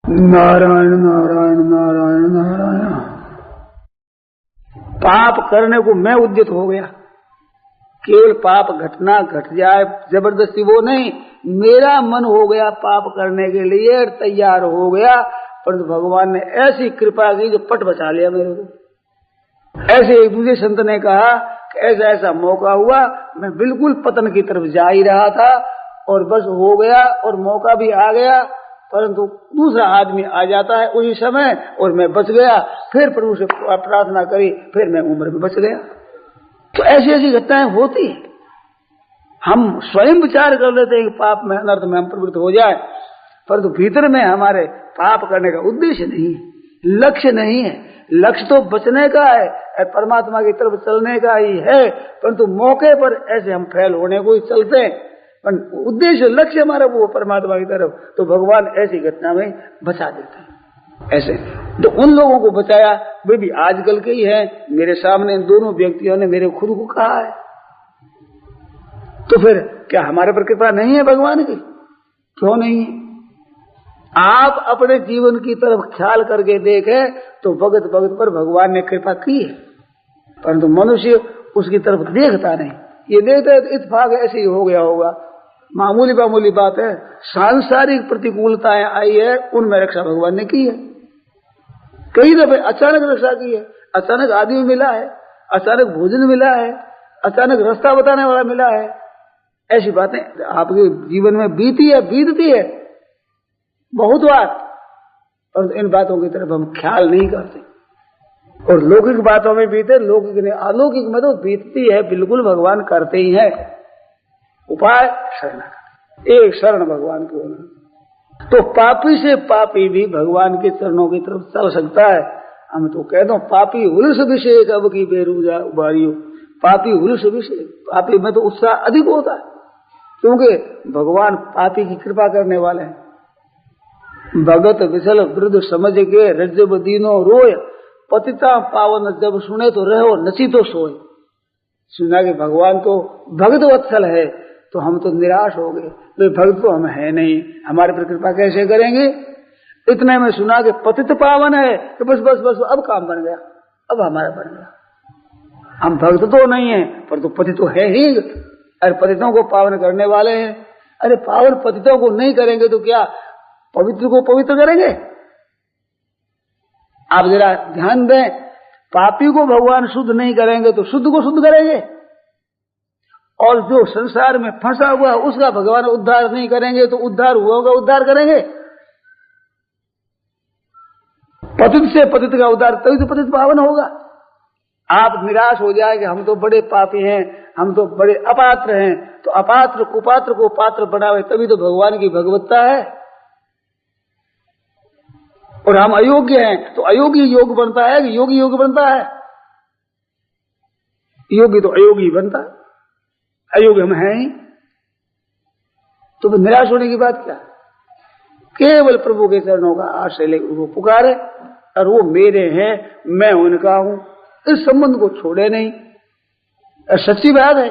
नारायण नारायण नारायण नारायण। पाप करने को मैं उद्यत हो गया, केवल पाप घटना घट जाए जबरदस्ती वो नहीं, मेरा मन हो गया पाप करने के लिए तैयार हो गया, परंतु भगवान ने ऐसी कृपा की जो पट बचा लिया मेरे को। ऐसे एक दूसरे संत ने कहा कि ऐसा ऐसा मौका हुआ, मैं बिल्कुल पतन की तरफ जा ही रहा था और बस हो गया और मौका भी आ गया, परंतु दूसरा आदमी आ जाता है उसी समय और मैं बच गया। फिर प्रभु से प्रार्थना करी, फिर मैं उम्र में बच गया। तो ऐसी ऐसी घटनाएं होती है। हम स्वयं विचार कर लेते हैं कि पाप में अनर्थ में हम प्रवृत्त हो जाए, परंतु भीतर में हमारे पाप करने का उद्देश्य नहीं है, लक्ष्य नहीं है। लक्ष्य तो बचने का है, परमात्मा की तरफ चलने का ही है, परंतु मौके पर ऐसे हम फैल होने को ही चलते हैं, पर उद्देश्य लक्ष्य हमारा वो परमात्मा की तरफ। तो भगवान ऐसी घटना में बचा देते हैं। ऐसे तो उन लोगों को बचाया वे भी आजकल के ही हैं। मेरे सामने दोनों व्यक्तियों ने मेरे खुद को कहा है, तो फिर क्या हमारे पर कृपा नहीं है भगवान की? क्यों नहीं है? आप अपने जीवन की तरफ ख्याल करके देखें तो भगत भगत पर भगवान ने कृपा की है, परंतु मनुष्य उसकी तरफ देखता नहीं। ये देखता है तो इत्तेफाक ऐसे ही हो गया होगा, मामूली मामूली बात है। सांसारिक प्रतिकूलताएं आई है, उनमें रक्षा भगवान ने की है। कई दफे अचानक रक्षा की है, अचानक आदमी मिला है, अचानक भोजन मिला है, अचानक रास्ता बताने वाला मिला है। ऐसी बातें आपके जीवन में बीतती है बहुत बार, और इन बातों की तरफ हम ख्याल नहीं करते। और लौकिक बातों में बीते, लौकिक नहीं, अलौकिक में तो बीतती है, बिल्कुल भगवान करते ही है। उपाय शरण, एक शरण भगवान को होना। तो पापी से पापी भी भगवान के चरणों की तरफ चल सकता है। हम तो कहते हैं पापी हुलस विषय कब की बेरूजा उबारियो। पापी हुलस विषय, पापी में तो उत्साह अधिक होता है, क्योंकि भगवान पापी की कृपा करने वाले हैं। भगत विशल वृद्ध समझ के रज्जब दीनो रोय, पतिता पावन जब सुने तो रहो नची तो सोए। सुना कि भगवान तो भगत वत्सल है, तो हम तो निराश हो गए, वे भक्त तो हम है नहीं, हमारे पर कृपा कैसे करेंगे। इतने में सुना कि पतित पावन है, तो बस बस बस अब काम बन गया, अब हमारा बन गया। हम भक्त तो नहीं है, पर तो पतित तो है ही। अरे पतितों को पावन करने वाले हैं। अरे पावन पतितों को नहीं करेंगे तो क्या पवित्र को पवित्र करेंगे? आप जरा ध्यान दें, पापी को भगवान शुद्ध नहीं करेंगे तो शुद्ध को शुद्ध करेंगे, और जो संसार में फंसा हुआ उसका भगवान उद्धार नहीं करेंगे तो उद्धार हुआ होगा उद्धार करेंगे। पतित से पतित का उद्धार, तभी तो पतित पावन होगा। आप निराश हो जाए कि हम तो बड़े पापी हैं, हम तो बड़े अपात्र हैं, तो अपात्र कुपात्र को पात्र बनावे, तभी तो भगवान की भगवत्ता है। और हम अयोग्य हैं तो अयोग्य योग बनता है कि योगी योग बनता है? योगी तो अयोगी बनता है, अयोग्य हम हैं ही। तो निराश होने की बात क्या? केवल प्रभु के चरणों का आश्रय लेकर वो पुकारे, और वो मेरे हैं, मैं उनका हूं, इस संबंध को छोड़े नहीं। सच्ची बात है।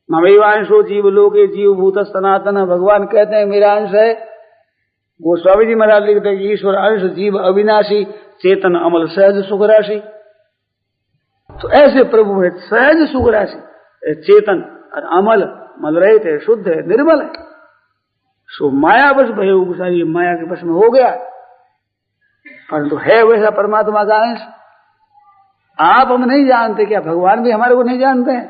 ममैवांशो जीव लोके जीव भूत सनातन, भगवान कहते हैं मेरा अंश है। गोस्वामी जी महाराज लिखते हैं ईश्वर अंश जीव अविनाशी, चेतन अमल सहज सुख राशि। तो ऐसे प्रभु है सहज सुख राशि, चेतन और अमल, मल रहित है, शुद्ध है, निर्मल है। सो माया बस भय उगसाई, माया के बस में हो गया, परंतु है वैसा परमात्मा का अंश। आप हम नहीं जानते, क्या भगवान भी हमारे को नहीं जानते हैं?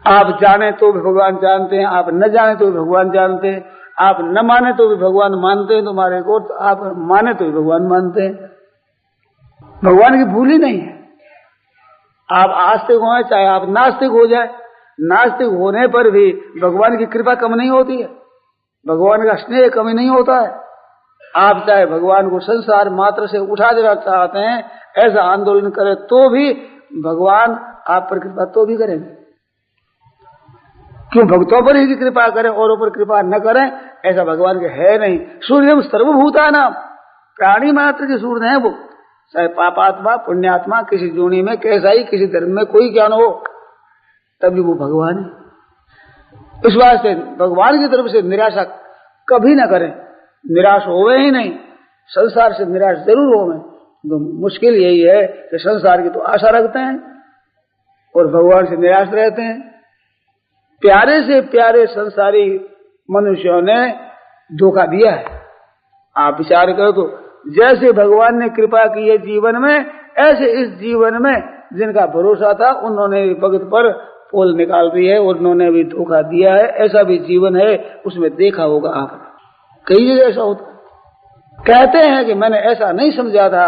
आप जाने तो भी भगवान जानते हैं, आप न जाने तो भी भगवान जानते हैं, आप न माने तो भी भगवान मानते हैं तुम्हारे को, तो आप माने तो भी भगवान मानते हैं। भगवान की भूल ही नहीं है। आप आस्तिक हो चाहे आप नास्तिक हो जाए, नास्तिक होने पर भी भगवान की कृपा कम नहीं होती है, भगवान का स्नेह कमी नहीं होता है। आप चाहे भगवान को संसार मात्र से उठा देना चाहते हैं, ऐसा आंदोलन करें तो भी भगवान आप पर कृपा तो भी करेंगे। क्यों भक्तों पर ही कृपा करें, औरों पर कृपा न करें, ऐसा भगवान के है नहीं। सूर्य सर्वभूता नाम, प्राणी मात्र के सूर्य है वो, चाहे पापात्मा पुण्यात्मा किसी जोनी में कैसा ही किसी धर्म में कोई ज्ञान हो, तभी वो भगवान है। इस वास्ते भगवान की तरफ से निराशा कभी न करें। निराश होवे ही नहीं, संसार से निराश जरूर होवे। तो मुश्किल यही है कि संसार की तो आशा रखते हैं और भगवान से निराश रहते हैं। प्यारे से प्यारे संसारी मनुष्यों ने धोखा दिया है। आप विचार करो तो जैसे भगवान ने कृपा की है जीवन में, ऐसे इस जीवन में जिनका भरोसा था उन्होंने भगत पर पोल निकाल दी है और उन्होंने भी धोखा दिया है। ऐसा भी जीवन है, उसमें देखा होगा आपने, कई जगह ऐसा होता। कहते हैं कि मैंने ऐसा नहीं समझा था,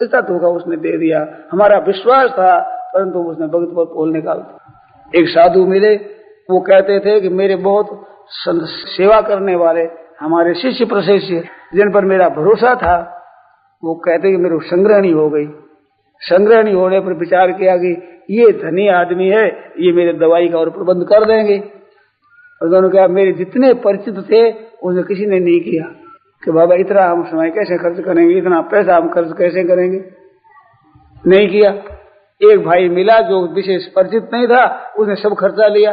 इसका धोखा उसने दे दिया, हमारा विश्वास था परंतु उसने भगत पर पोल निकाल दिया। एक साधु मिले, वो कहते थे कि मेरे बहुत सेवा करने वाले हमारे शिष्य प्रशिष्य जिन पर मेरा भरोसा था, वो कहते कि मेरे संग्रहणी हो गई। संग्रहणी होने पर विचार किया कि ये धनी आदमी है, ये मेरे दवाई का और प्रबंध कर देंगे। और उन्होंने कहा मेरे जितने परिचित थे उन्हें किसी ने नहीं किया कि बाबा इतना हम समय कैसे खर्च करेंगे, इतना पैसा हम खर्च कैसे करेंगे, नहीं किया। एक भाई मिला जो विशेष परिचित नहीं था, उसने सब खर्चा लिया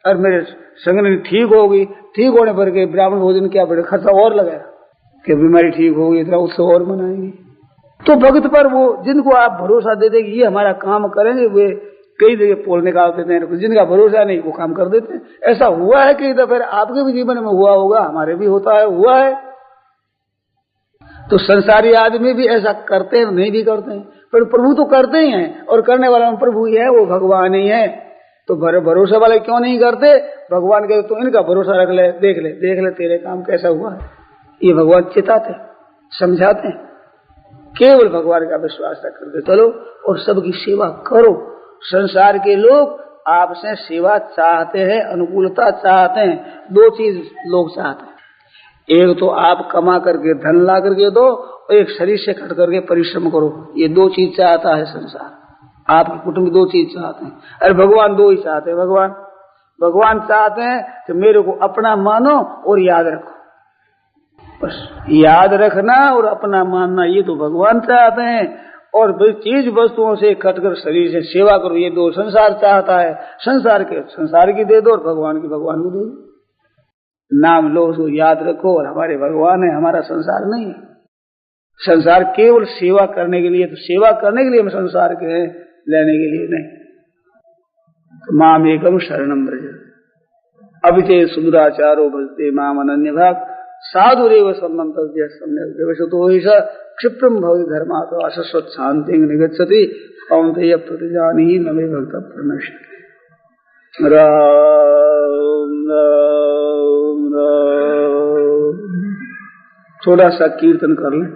और मेरे संग्रहणी ठीक हो गई। ठीक होने पर के ब्राह्मण भोजन किया, बड़े खर्चा और लगाया कि बीमारी ठीक होगी, इतना उत्सव और मनाएंगे। तो भक्त पर वो जिनको आप भरोसा दे देंगे ये हमारा काम करेंगे, वे कई जगह पोल निकाल देते हैं। जिनका भरोसा नहीं वो काम कर देते हैं। ऐसा हुआ है कई दफे, आपके भी जीवन में हुआ होगा, हमारे भी होता है, हुआ है। तो संसारी आदमी भी ऐसा करते हैं, नहीं भी करते हैं, पर प्रभु तो करते ही हैं और करने वाला प्रभु ही है, वो भगवान ही है। तो भरोसे वाले क्यों नहीं करते? भगवान कहते तो इनका भरोसा रख ले, देख ले तेरे काम कैसा हुआ है। ये भगवान चिताते समझाते हैं। केवल भगवान का विश्वास रख करके चलो और सबकी सेवा करो। संसार के लोग आपसे सेवा चाहते हैं, अनुकूलता चाहते हैं। दो चीज लोग चाहते हैं, एक तो आप कमा करके धन ला करके दो, और एक शरीर से कट करके परिश्रम करो। ये दो चीज चाहता है संसार। आपके कुटुंब दो चीज चाहते हैं, अरे भगवान दो ही चाहते हैं। भगवान चाहते हैं कि मेरे को अपना मानो और याद रखो। बस याद रखना और अपना मानना, ये तो भगवान चाहते हैं। और चीज वस्तुओं से कटकर शरीर से सेवा करो, ये दो संसार चाहता है। संसार की दे दो और भगवान की भगवान को दे दो। नाम लो, उसको याद रखो और हमारे भगवान है, हमारा संसार नहीं है। संसार केवल सेवा करने के लिए, तो सेवा करने के लिए हम संसार के हैं, लेने के लिए नहीं। तो माम एकम शरणम व्रज अभिचय सुदुराचारो भजते माम अनन्य भाग साधुरेव सम्मंतव्य सम्यक व्यवसतो हि क्षिप्रम भवति धर्मात् अशश्वत शांति निगच्छति कौन्तेय प्रतिजानीहि न मे भक्त प्रणश्यति। राम राम राम। थोड़ा सा कीर्तन कर लें।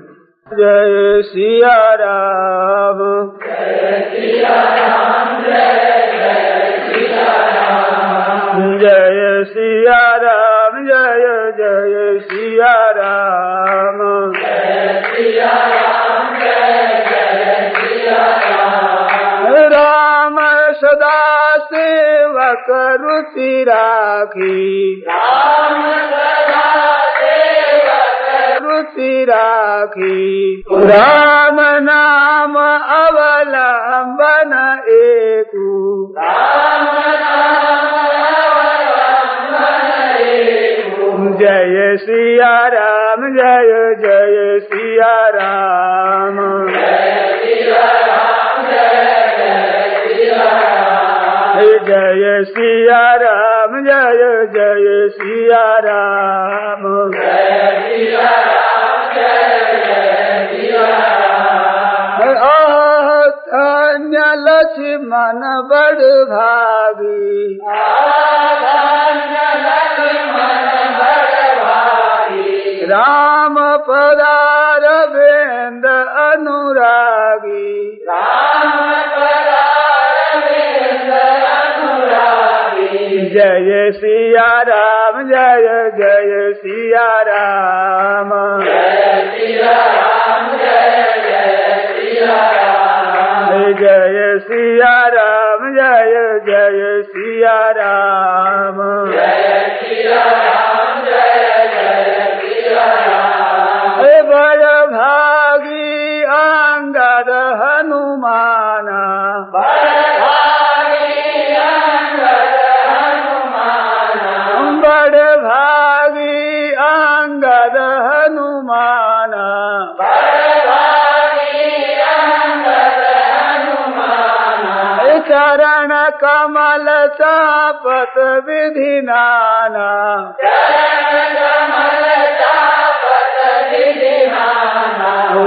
जय सिया राम, जय सिया राम, जय सिया राम, जय सिया राम, जय जय सिया राम, जय सिया राम, जय सिया राम। राम सदा सेवक रुचि राखी, राम सदा रुचि राखी। राम नाम अवलंबन एकु, राम नाम अवलंबन एकु। जय सिया राम, जय जय सिया राम, जय सिया राम, जय सिया राम, जय सिया राम, जय जय सिया राम, जय सिया राम, जय सिया राम। धन्य लक्ष्मण बड़ भागी, धन्य लक्ष्मण बड़ भागी। राम पधार बेंद अनुरागी, राम पधार बेंद अनुरागी। जय सिया राम, जय जय सिया राम, जय सिया राम, जय जय सिया राम, जय सिया राम, जय जय सिया राम, जय सिया राम, जय जय सिया राम। बड़ भागी अंगद हनुमाना, बड़ भागी अंगद हनुमाना, बड़ भागी अंगद हनुमाना। कमल चापत विधि नाना,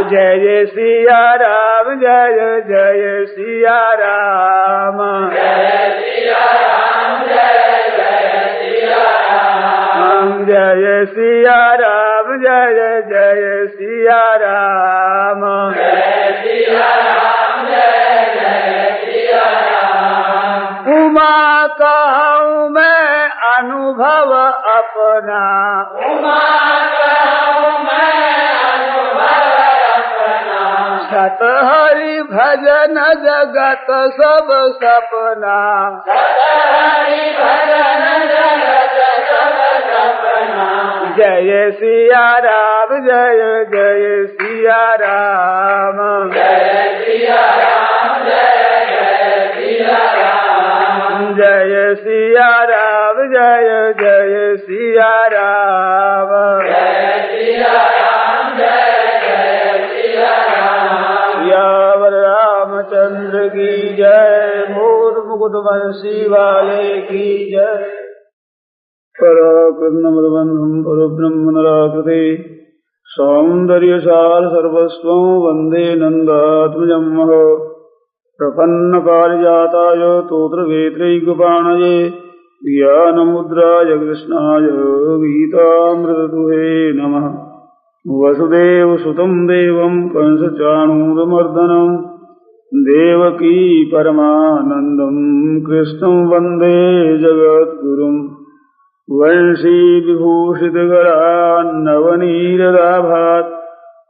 जय जय सिया राम, जय जय सिया राम, जय सिया राम, जय जय सिया राम, जय सिया राम, जय जय सिया राम, जय सिया राम, जय जय सिया राम। उमा कहूँ मैं अनुभव अपना, उमा कहूँ मैं अनुभव अपना, सत हरि भजन जगत सब सपना, सत हरि भजन जगत सब सपना। जय सिया राम, जय जय सिया राम, जय सिया राम, जय जय सिया राम, जय सिया राम, जय जय सिया राम, जय सिया राम, जय जय सिया राम। सियावर रामचंद्र की जय, मोर मुकुट बंसी वाले की जय। पराकृष्णमदबन्धं परब्रह्म नराकृते, सौन्दर्यसार सर्वस्वं वन्दे नन्दात्मजं महः। प्रपन्नपारिजाताय तोत्रवेत्रैकपाणये, ज्ञानमुद्राय कृष्णाय गीतामृतदुहे नमः। वसुदेवसुतं देवं कंसचाणूरमर्दनं, देवकी परमानन्दं कृष्णं वन्दे जगद्गुरुम्। वंशी विभूषितकरान्नवनीरदाभात्,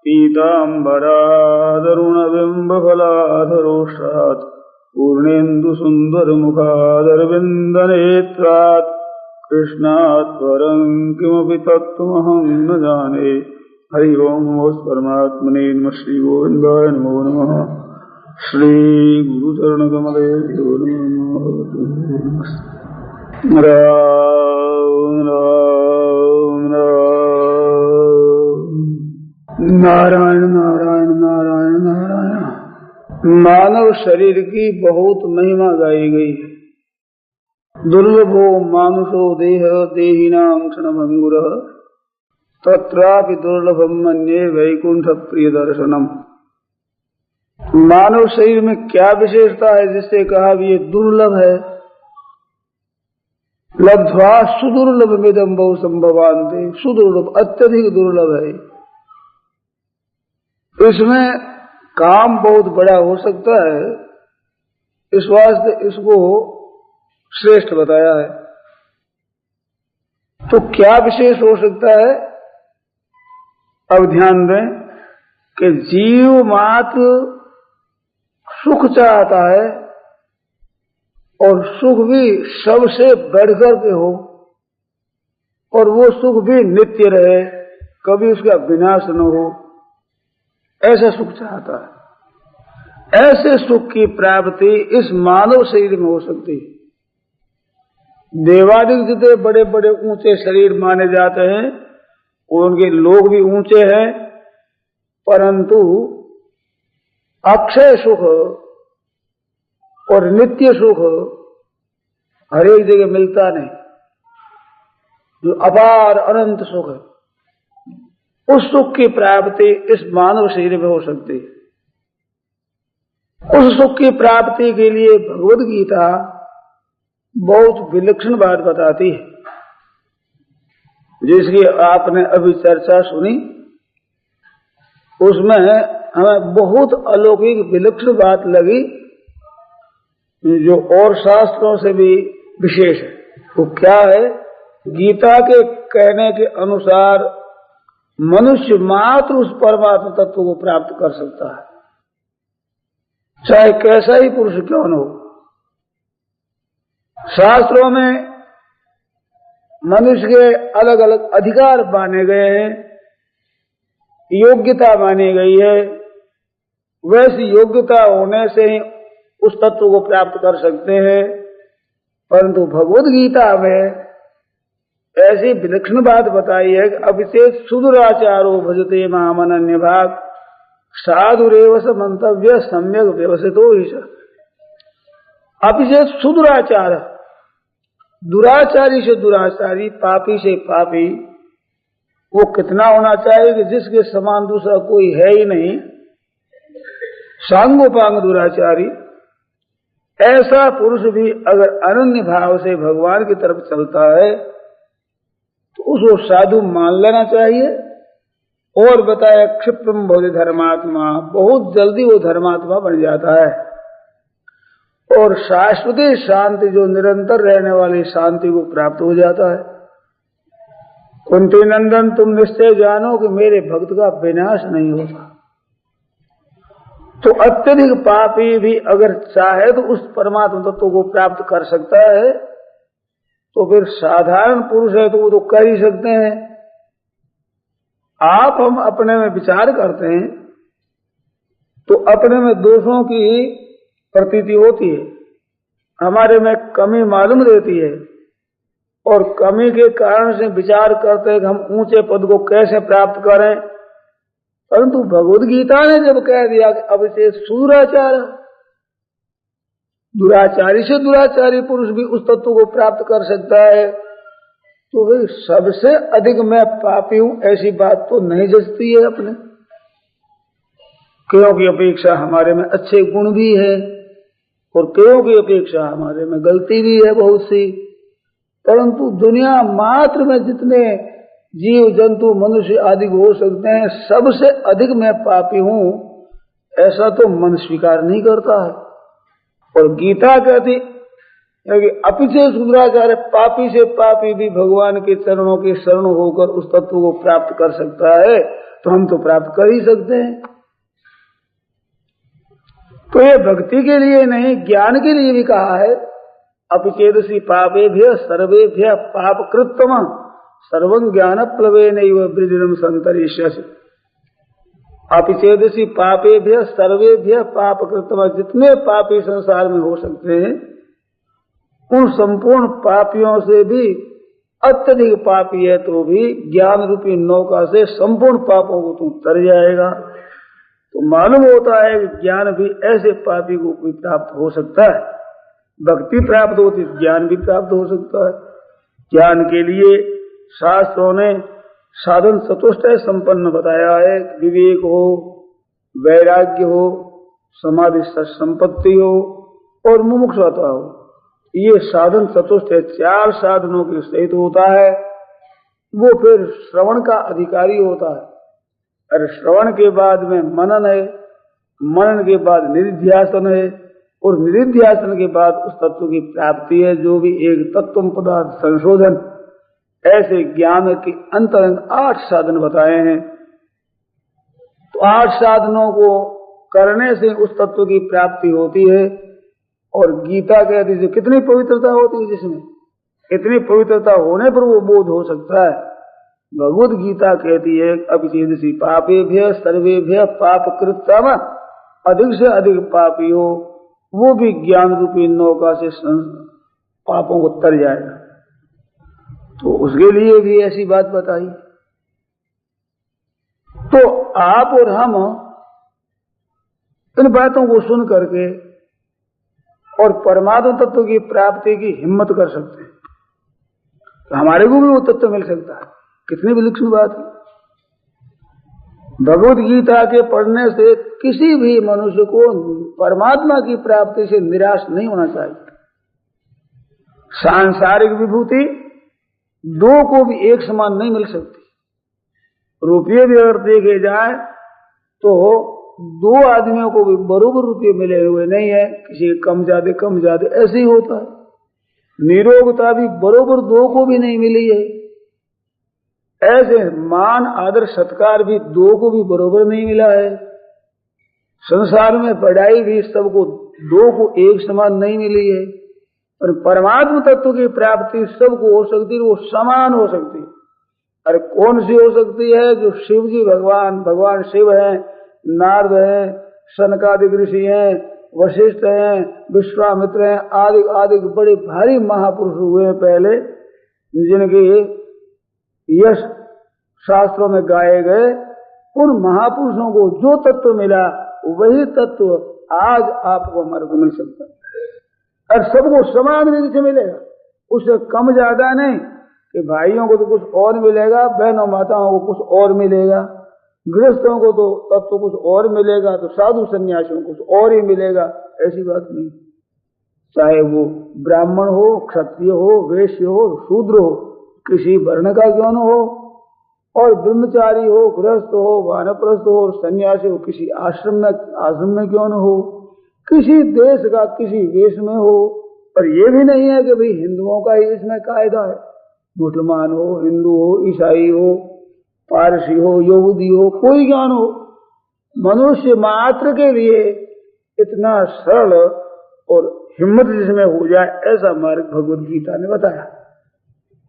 पीताम्बरादरुणबिम्बफलाधरोष्ठात्, पूर्णेन्दुसुन्दरमुखादरविन्दनेत्रात्, कृष्णात् परं किमपि तत्त्वमहं न जाने। हरि ओं नमो परमात्मने नमः। श्रीगोविन्दाय नमो नमः। श्रीगुरुचरणकमलेभ्यो नमः। राम राम राम, नारायण नारायण नारायण नारायण। मानव शरीर की बहुत महिमा गाई गई है। दुर्लभो मानुषो देह देहिनां क्षणभंगुरः, तत्रापि दुर्लभम मन्ये वैकुंठ प्रिय दर्शनम। मानव शरीर में क्या विशेषता है जिससे कहा भी ये दुर्लभ है। लब्ध्वा सुदुर्लभमिदं बहु संभवान्ते, सुदुर्लभ अत्यधिक दुर्लभ है। इसमें काम बहुत बड़ा हो सकता है, इस वास्ते इसको श्रेष्ठ बताया है। तो क्या विशेष हो सकता है? अब ध्यान दें कि जीव मात्र सुख चाहता है और सुख भी सबसे बढ़कर के हो, और वो सुख भी नित्य रहे, कभी उसका विनाश न हो, ऐसा सुख चाहता है। ऐसे सुख की प्राप्ति इस मानव शरीर में हो सकती है। देवादिक जितने बड़े बड़े ऊंचे शरीर माने जाते हैं, उनके लोग भी ऊंचे हैं, परंतु अक्षय सुख और नित्य सुख हर एक जगह मिलता नहीं। जो अपार अनंत सुख है, उस सुख की प्राप्ति इस मानव शरीर में हो सकती है। उस सुख की प्राप्ति के लिए भगवद गीता बहुत विलक्षण बात बताती है, जिसकी आपने अभी चर्चा सुनी। उसमें हमें बहुत अलौकिक विलक्षण बात लगी, जो और शास्त्रों से भी विशेष है। वो क्या है? गीता के कहने के अनुसार मनुष्य मात्र उस परमात्मा तत्व को प्राप्त कर सकता है, चाहे कैसा ही पुरुष क्यों न हो। शास्त्रों में मनुष्य के अलग अलग अधिकार माने गए हैं, योग्यता मानी गई है। वैसी योग्यता होने से ही उस तत्व को प्राप्त कर सकते हैं। परंतु भगवद गीता में ऐसी विलक्षण बात बताई है कि अभिषेक सुदुराचारो भजते माम अनन्य भाग, साधुरेव स मंतव्य सम्यक व्यवसितो ही। अभिषेक सुदुराचार, दुराचारी से दुराचारी, पापी से पापी, वो कितना होना चाहिए कि जिसके समान दूसरा कोई है ही नहीं। सांगोपांग दुराचारी, ऐसा पुरुष भी अगर अनन्य भाव से भगवान की तरफ चलता है तो उसको साधु मान लेना चाहिए। और बताया क्षिप्रम भवति धर्मात्मा, बहुत जल्दी वो धर्मात्मा बन जाता है। और शाश्वती शांति, जो निरंतर रहने वाली शांति को प्राप्त हो जाता है। कुंती नंदन, तुम निश्चय जानो कि मेरे भक्त का विनाश नहीं होता। तो अत्यधिक पापी भी अगर चाहे तो उस परमात्मा तत्व को प्राप्त कर सकता है। तो फिर साधारण पुरुष है तो वो तो कर ही सकते हैं। आप हम अपने में विचार करते हैं तो अपने में दोषों की प्रतीति होती है, हमारे में कमी मालूम रहती है, और कमी के कारण से विचार करते हैं कि हम ऊंचे पद को कैसे प्राप्त करें। परंतु भगवद गीता ने जब कह दिया कि अब से सुदुराचार, दुराचारी से दुराचारी पुरुष भी उस तत्व को प्राप्त कर सकता है, तो भाई सबसे अधिक मैं पापी हूं ऐसी बात तो नहीं जचती है अपने। क्यों की अपेक्षा हमारे में अच्छे गुण भी है और क्यों की अपेक्षा हमारे में गलती भी है बहुत सी। परंतु दुनिया मात्र में जितने जीव जंतु मनुष्य आदि हो सकते हैं, सबसे अधिक मैं पापी हूं ऐसा तो मन स्वीकार नहीं करता है। और गीता कहती है कि अपिचे सुदुराचार, पापी से पापी भी भगवान के चरणों के शरण होकर उस तत्व को प्राप्त कर सकता है, तो हम तो प्राप्त कर ही सकते हैं। तो ये भक्ति के लिए नहीं, ज्ञान के लिए भी कहा है। अपिचेदसी पापेभ्य सर्वेभ्य पाप कृतम सर्वं ज्ञान प्लवेनैव वृद्धिरं संतरिष्यसि। अपिचेदसी पापेभ्य सर्वेभ्य पाप कृतम, जितने पापी संसार में हो सकते हैं उन संपूर्ण पापियों से भी अत्यधिक पापी है तो भी ज्ञान रूपी नौका से संपूर्ण पापों को तू तर जाएगा। तो मालूम होता है कि ज्ञान भी ऐसे पापी को कोई प्राप्त हो सकता है। भक्ति प्राप्त होती, ज्ञान भी प्राप्त हो सकता है। ज्ञान के लिए शास्त्रों ने साधन चतुष्टय संपन्न बताया है। विवेक हो, वैराग्य हो, समाधि संपत्ति हो और मुमुक्षुता हो, ये साधन चतुष्टय 4 साधनों के सहित होता है। वो फिर श्रवण का अधिकारी होता है। अरे श्रवण के बाद में मनन है, मनन के बाद निधिध्यासन है और निधिध्यासन के बाद उस तत्व की प्राप्ति है, जो भी एक तत्व पदार्थ संशोधन। ऐसे ज्ञान के अंतरंग 8 साधन बताए हैं। तो 8 साधनों को करने से उस तत्व की प्राप्ति होती है। और गीता कहती है कितनी पवित्रता होती है जिसमें, इतनी पवित्रता होने पर वो बोध हो सकता है। भगवद गीता कहती है अभिचेदसी पापेभ्य सर्वेभ्य पाप कृतम, अधिक से अधिक पापी हो वो भी ज्ञान रूपी नौका से पापों को तर जाएगा। तो उसके लिए भी ऐसी बात बताई। तो आप और हम इन बातों को सुन करके और परमात्मा तत्व की प्राप्ति की हिम्मत कर सकते हैं, तो हमारे को भी वो तत्व मिल सकता है। कितनी विलक्षण बात है। भगवद गीता के पढ़ने से किसी भी मनुष्य को परमात्मा की प्राप्ति से निराश नहीं होना चाहिए। सांसारिक विभूति दो को भी एक समान नहीं मिल सकती। रुपये भी अगर देखे जाए तो 2 आदमियों को भी बराबर रुपये मिले हुए नहीं है, किसी कम ज्यादा ऐसे ही होता है। निरोगता भी बराबर 2 को भी नहीं मिली है। ऐसे मान आदर सत्कार भी 2 को भी बराबर नहीं मिला है। संसार में पढ़ाई भी सबको 2 को एक समान नहीं मिली है। और परमात्मा तत्व की प्राप्ति सबको हो सकती है, वो समान हो सकती है। अरे कौन सी हो सकती है? जो शिव जी भगवान शिव हैं, नारद हैं, सनकादिक ऋषि हैं, वशिष्ठ हैं, विश्वामित्र हैं, आदि आदि बड़े भारी महापुरुष हुए हैं पहले, जिनके यश शास्त्रों में गाए गए। उन महापुरुषों को जो तत्व मिला वही तत्व आज आपको हमारे को मिल सकता है। और सबको समान रीति से मिलेगा, उससे कम ज्यादा नहीं कि भाइयों को तो कुछ और मिलेगा, बहनों माताओं को कुछ और मिलेगा, गृहस्थों को तो तब तो कुछ और मिलेगा, तो साधु सन्यासियों को कुछ और ही मिलेगा, ऐसी बात नहीं। चाहे वो ब्राह्मण हो, क्षत्रिय हो, वैश्य हो, शूद्र हो, किसी वर्ण का क्यों न हो, और ब्रह्मचारी हो, गृहस्थ हो, वानप्रस्थ हो, सन्यासी हो, किसी आश्रम में क्यों न हो, किसी देश का किसी वेश में हो। पर ये भी नहीं है कि भाई हिंदुओं का ही इसमें कायदा है, मुसलमान हो, हिंदू हो, ईसाई हो, पारसी हो, यहूदी हो, कोई ज्ञान हो, मनुष्य मात्र के लिए इतना सरल और हिम्मत जिसमें हो जाए ऐसा मार्ग भगवद गीता ने बताया।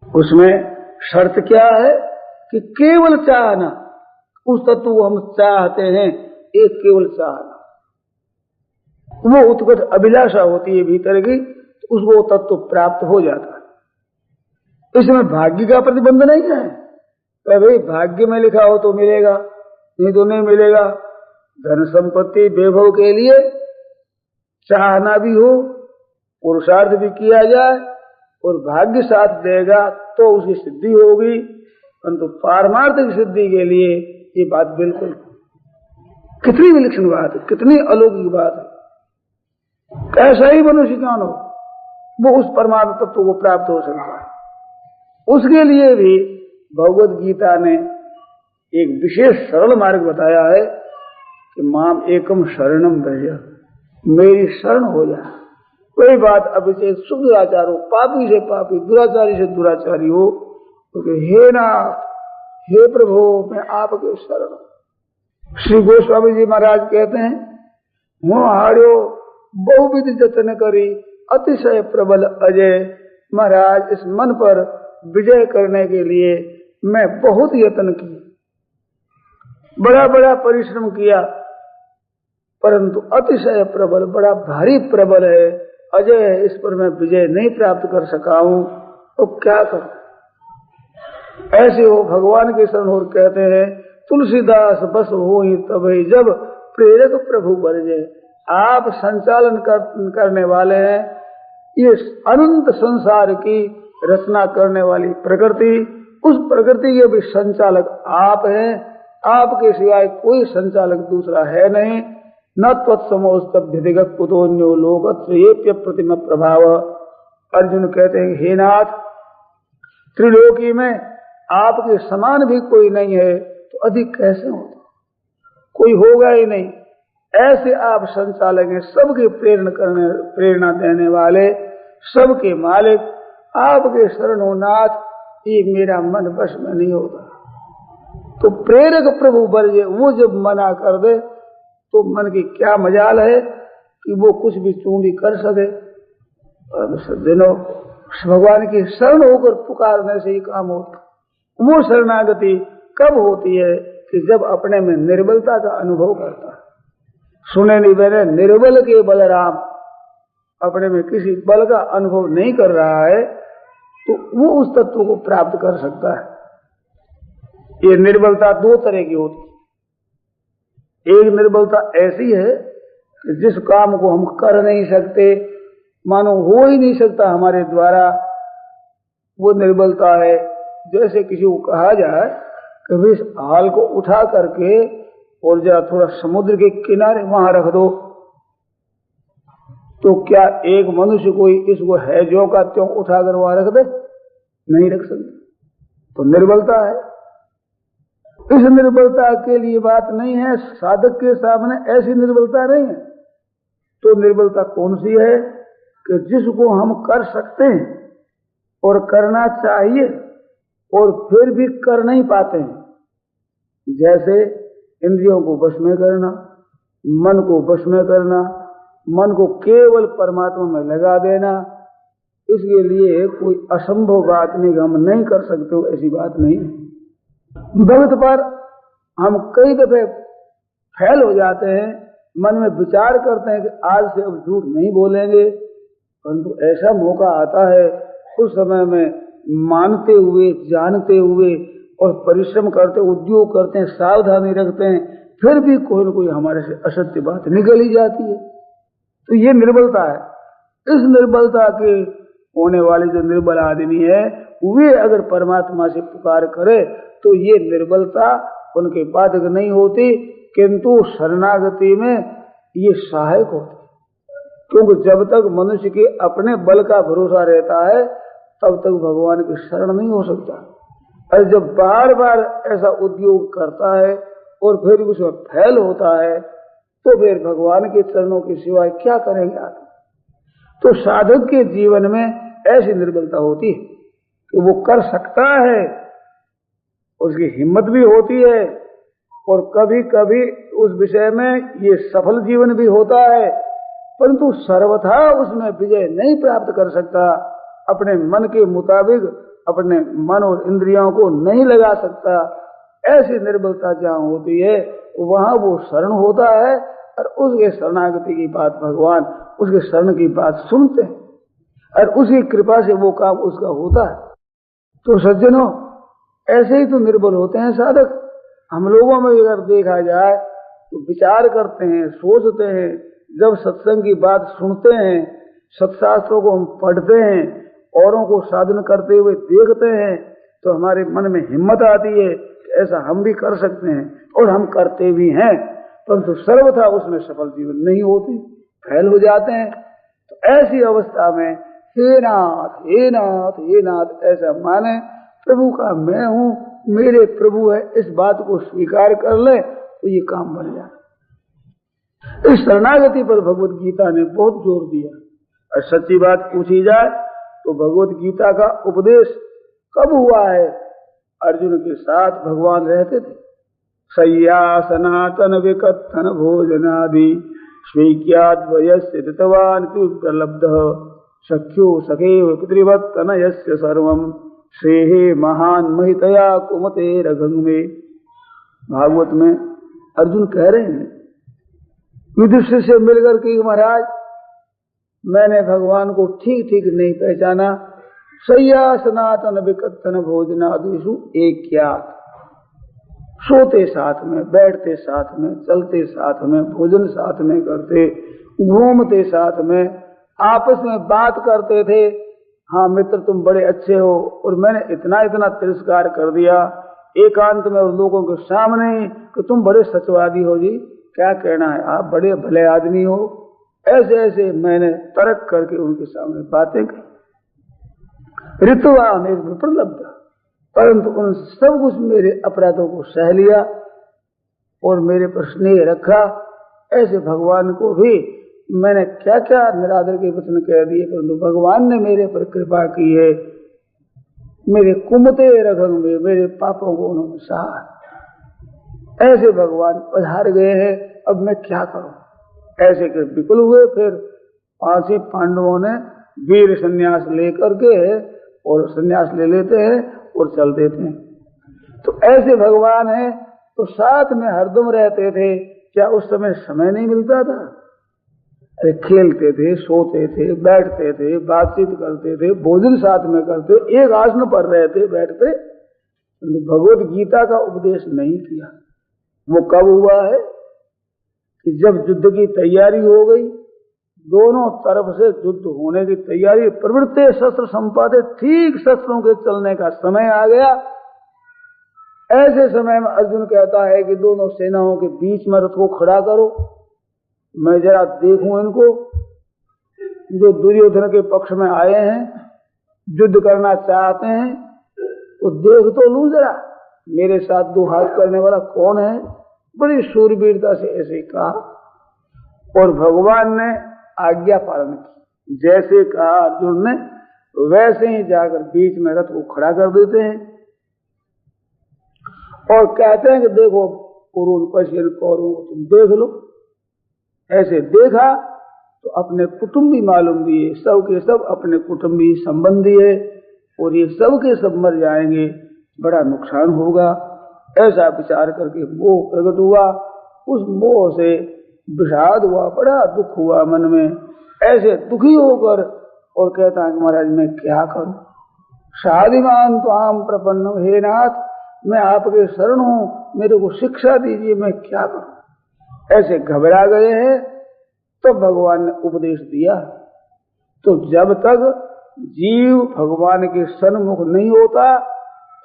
उसमें शर्त क्या है कि केवल चाहना, उस तत्व को हम चाहते हैं, एक केवल चाहना, वो उत्कट अभिलाषा होती है भीतर की, तो उसको तत्व प्राप्त हो जाता है। इसमें भाग्य का प्रतिबंध नहीं है, भाई भाग्य में लिखा हो तो मिलेगा, नहीं तो नहीं मिलेगा। धन संपत्ति वैभव के लिए चाहना भी हो, पुरुषार्थ भी किया जाए और भाग्य साथ देगा तो उसकी सिद्धि होगी, परंतु पारमार्थिक सिद्धि के लिए ये बात बिल्कुल कितनी विलक्षण बात है, कितनी अलौकिक बात है। कैसा ही मनुष्य ज्ञान हो, वो उस परमात्मा तत्व को प्राप्त हो सकता है। उसके लिए भी भगवद गीता ने एक विशेष सरल मार्ग बताया है कि माम एकम शरणम व्रज, मेरी शरण हो जाए। कोई बात अभिषेक शुद्धाचार हो, पापी से पापी, दुराचारी से दुराचारी हो, क्योंकि हे नाथ, हे प्रभु, मैं आपके शरण। श्री गोस्वामी जी महाराज कहते हैं, मोह हार्यो बहुविध जतन करी, अतिशय प्रबल अजय। महाराज, इस मन पर विजय करने के लिए मैं बहुत यत्न किया, बड़ा बड़ा परिश्रम किया, परंतु अतिशय प्रबल, बड़ा भारी प्रबल है, अजय है, इस पर मैं विजय नहीं प्राप्त कर सका हूं, तो क्या करूं। ऐसे हो भगवान के शरण और कहते हैं, तुलसीदास बस हो ही तभी जब प्रेरक प्रभु बरजे। आप संचालन करने वाले हैं, ये अनंत संसार की रचना करने वाली प्रकृति, उस प्रकृति के भी संचालक आप हैं, आपके सिवाय कोई संचालक दूसरा है नहीं। न त्वत्समोस्तभ्यधिगत कुतोन्यो लोकत्रयेप्य प्रतिम प्रभाव। अर्जुन कहते हैं, हे नाथ, त्रिलोकी में आपके समान भी कोई नहीं है, तो अधिक कैसे होता, कोई होगा ही नहीं। ऐसे आप संचालक हैं, सबके प्रेरणा देने वाले, सबके मालिक, आपके शरण हो नाथ, ये मेरा मन वश में नहीं होता। तो प्रेरक प्रभु बरजे, वो जब मना कर दे तो मन की क्या मजाल है कि वो कुछ भी तू भी कर सके। और सज्जनों, भगवान की शरण होकर पुकारने से ही काम होता। वो शरणागति कब होती है कि जब अपने में निर्बलता का अनुभव करता है। सुने नहीं मैंने, निर्बल के बलराम, अपने में किसी बल का अनुभव नहीं कर रहा है, तो वो उस तत्व को प्राप्त कर सकता है। ये निर्बलता दो तरह की होती है। एक निर्बलता ऐसी है कि जिस काम को हम कर नहीं सकते, मानो हो ही नहीं सकता हमारे द्वारा, वो निर्बलता है। जैसे किसी को कहा जाए कि भाई इस हाल को उठा करके और जरा थोड़ा समुद्र के किनारे वहां रख दो, तो क्या एक मनुष्य कोई इसको है जो का त्यों उठाकर वहां रख दे? नहीं रख सकते। तो निर्बलता है। इस निर्बलता के लिए बात नहीं है, साधक के सामने ऐसी निर्बलता नहीं है। तो निर्बलता कौन सी है कि जिसको हम कर सकते हैं और करना चाहिए और फिर भी कर नहीं पाते हैं। जैसे इंद्रियों को वश में करना, मन को वश में करना, मन को केवल परमात्मा में लगा देना, इसके लिए कोई असंभव बात नहीं, हम नहीं कर सकते, ऐसी बात नहीं है। भक्त पर हम कई दफे फैल हो जाते हैं, मन में विचार करते हैं कि आज से अब झूठ नहीं बोलेंगे, परंतु ऐसा मौका आता है, उस समय में मानते हुए, जानते हुए और परिश्रम करते, उद्योग करते हैं, सावधानी रखते हैं, फिर भी कोई न कोई हमारे से असत्य बात निकल ही जाती है। तो ये निर्बलता है। इस निर्बलता के होने वाले जो निर्बल आदमी है वे अगर परमात्मा से पुकार करे तो ये निर्बलता उनके बाधक नहीं होती, किंतु शरणागति में ये सहायक होती। क्योंकि जब तक मनुष्य के अपने बल का भरोसा रहता है तब तक भगवान की शरण नहीं हो सकता। और जब बार बार ऐसा उद्योग करता है और फिर उसमें फैल होता है तो फिर भगवान के चरणों के सिवाय क्या करेंगे आदमी। तो साधक के जीवन में ऐसी निर्बलता होती है कि वो कर सकता है, उसकी हिम्मत भी होती है और कभी कभी उस विषय में ये सफल जीवन भी होता है, परंतु सर्वथा उसमें विजय नहीं प्राप्त कर सकता। अपने मन के मुताबिक अपने मन और इंद्रियों को नहीं लगा सकता। ऐसी निर्बलता जहाँ होती है वहां वो शरण होता है और उसके शरणागति की बात भगवान उसके शरण की बात सुनते हैं और उसकी कृपा से वो काम उसका होता है। तो सज्जनों, ऐसे ही तो निर्बल होते हैं साधक। हम लोगों में अगर देखा जाए तो विचार करते हैं, सोचते हैं, जब सत्संग की बात सुनते हैं, सत्शास्त्रों को हम पढ़ते हैं, औरों को साधन करते हुए देखते हैं तो हमारे मन में हिम्मत आती है कि ऐसा हम भी कर सकते हैं और हम करते भी हैं, परंतु सर्वथा उसमें सफल जीवन नहीं होती, फैल हो जाते हैं। तो ऐसी अवस्था में हे नाथ हे नाथ हे नाथ ऐसा माने प्रभु का मैं हूं, मेरे प्रभु है, इस बात को स्वीकार कर ले तो ये काम बन जाए। इस शरणागति पर भगवत गीता ने बहुत जोर दिया। और सच्ची बात पूछी जाए तो भगवत गीता का उपदेश कब हुआ है? अर्जुन के साथ भगवान रहते थे। शय्या सनातन विकथन भोजनादि स्वीक्याद्वयस्यवान प्रलब्ध सख्यो सखेव पितृवत् तनयस्य सर्वं श्रेहे महान महितया कुमते रघंगे। भागवत में अर्जुन कह रहे हैं युधिष्ठिर से मिलकर के महाराज मैंने भगवान को ठीक ठीक नहीं पहचाना। शय्या सनातन विकथन भोजनादिषु एक्यात्, सोते साथ में, बैठते साथ में, चलते साथ में, भोजन साथ में करते, घूमते साथ में, आपस में बात करते थे। हाँ मित्र तुम बड़े अच्छे हो, और मैंने इतना इतना तिरस्कार कर दिया एकांत में और लोगों के सामने कि तुम बड़े सचवादी हो जी, क्या कहना है, आप बड़े भले आदमी हो। ऐसे ऐसे मैंने तर्क करके उनके सामने बातें की। ऋतुवान एक विप्रलब्ध, परंतु उन सब कुछ मेरे अपराधों को सह लिया और मेरे पर स्नेह रखा। ऐसे भगवान को भी मैंने क्या क्या निरादर के वचन कह दिए, परंतु भगवान ने मेरे पर कृपा की है। मेरे कुमते रखंग में मेरे पापों को उन्होंने सहा। ऐसे भगवान पधार गए हैं, अब मैं क्या करूं। ऐसे कर विकल हुए। फिर 5 पांडवों ने वीर संन्यास लेकर के और संन्यास ले लेते हैं और चल देते हैं। तो ऐसे भगवान है तो साथ में हरदम रहते थे। क्या उस समय नहीं मिलता था? अरे खेलते थे, सोते थे, बैठते थे, बातचीत करते थे, भोजन साथ में करते, एक आसन पर रहते बैठते, भगवत गीता का उपदेश नहीं किया। वो कब हुआ है कि जब युद्ध की तैयारी हो गई, दोनों तरफ से युद्ध होने की तैयारी, प्रवृत्ति शस्त्र संपादे, ठीक शस्त्रों के चलने का समय आ गया। ऐसे समय में अर्जुन कहता है कि दोनों सेनाओं के बीच में रथ को खड़ा करो, मैं जरा देखूं इनको, जो दुर्योधन के पक्ष में आए हैं, युद्ध करना चाहते हैं, तो देख तो लूं जरा मेरे साथ 2 हाथ करने वाला कौन है। बड़ी शूरवीरता से ऐसे कहा और भगवान ने आज्ञा पालन की। जैसे कहा अर्जुन ने वैसे ही जाकर बीच में रथ को खड़ा कर देते हैं और कहते हैं कि देखो कुरुन पश्चिम कौरव तुम देख लो। ऐसे देखा तो अपने कुटुंबी मालूम दिए, सब के सब अपने कुटुंबी संबंधी है और ये सब के सब मर जाएंगे, बड़ा नुकसान होगा। ऐसा विचार करके मोह प्रकट हुआ। उस मोह से विषाद हुआ, बड़ा दुख हुआ मन में। ऐसे दुखी होकर और कहता है कि महाराज मैं क्या करूं, शादिमान तो आम प्रपन्न हे नाथ, मैं आपके शरण हूं, मेरे को शिक्षा दीजिए, मैं क्या करूं। ऐसे घबरा गए हैं। तो भगवान ने उपदेश दिया तो जब तक जीव भगवान के सन्मुख नहीं होता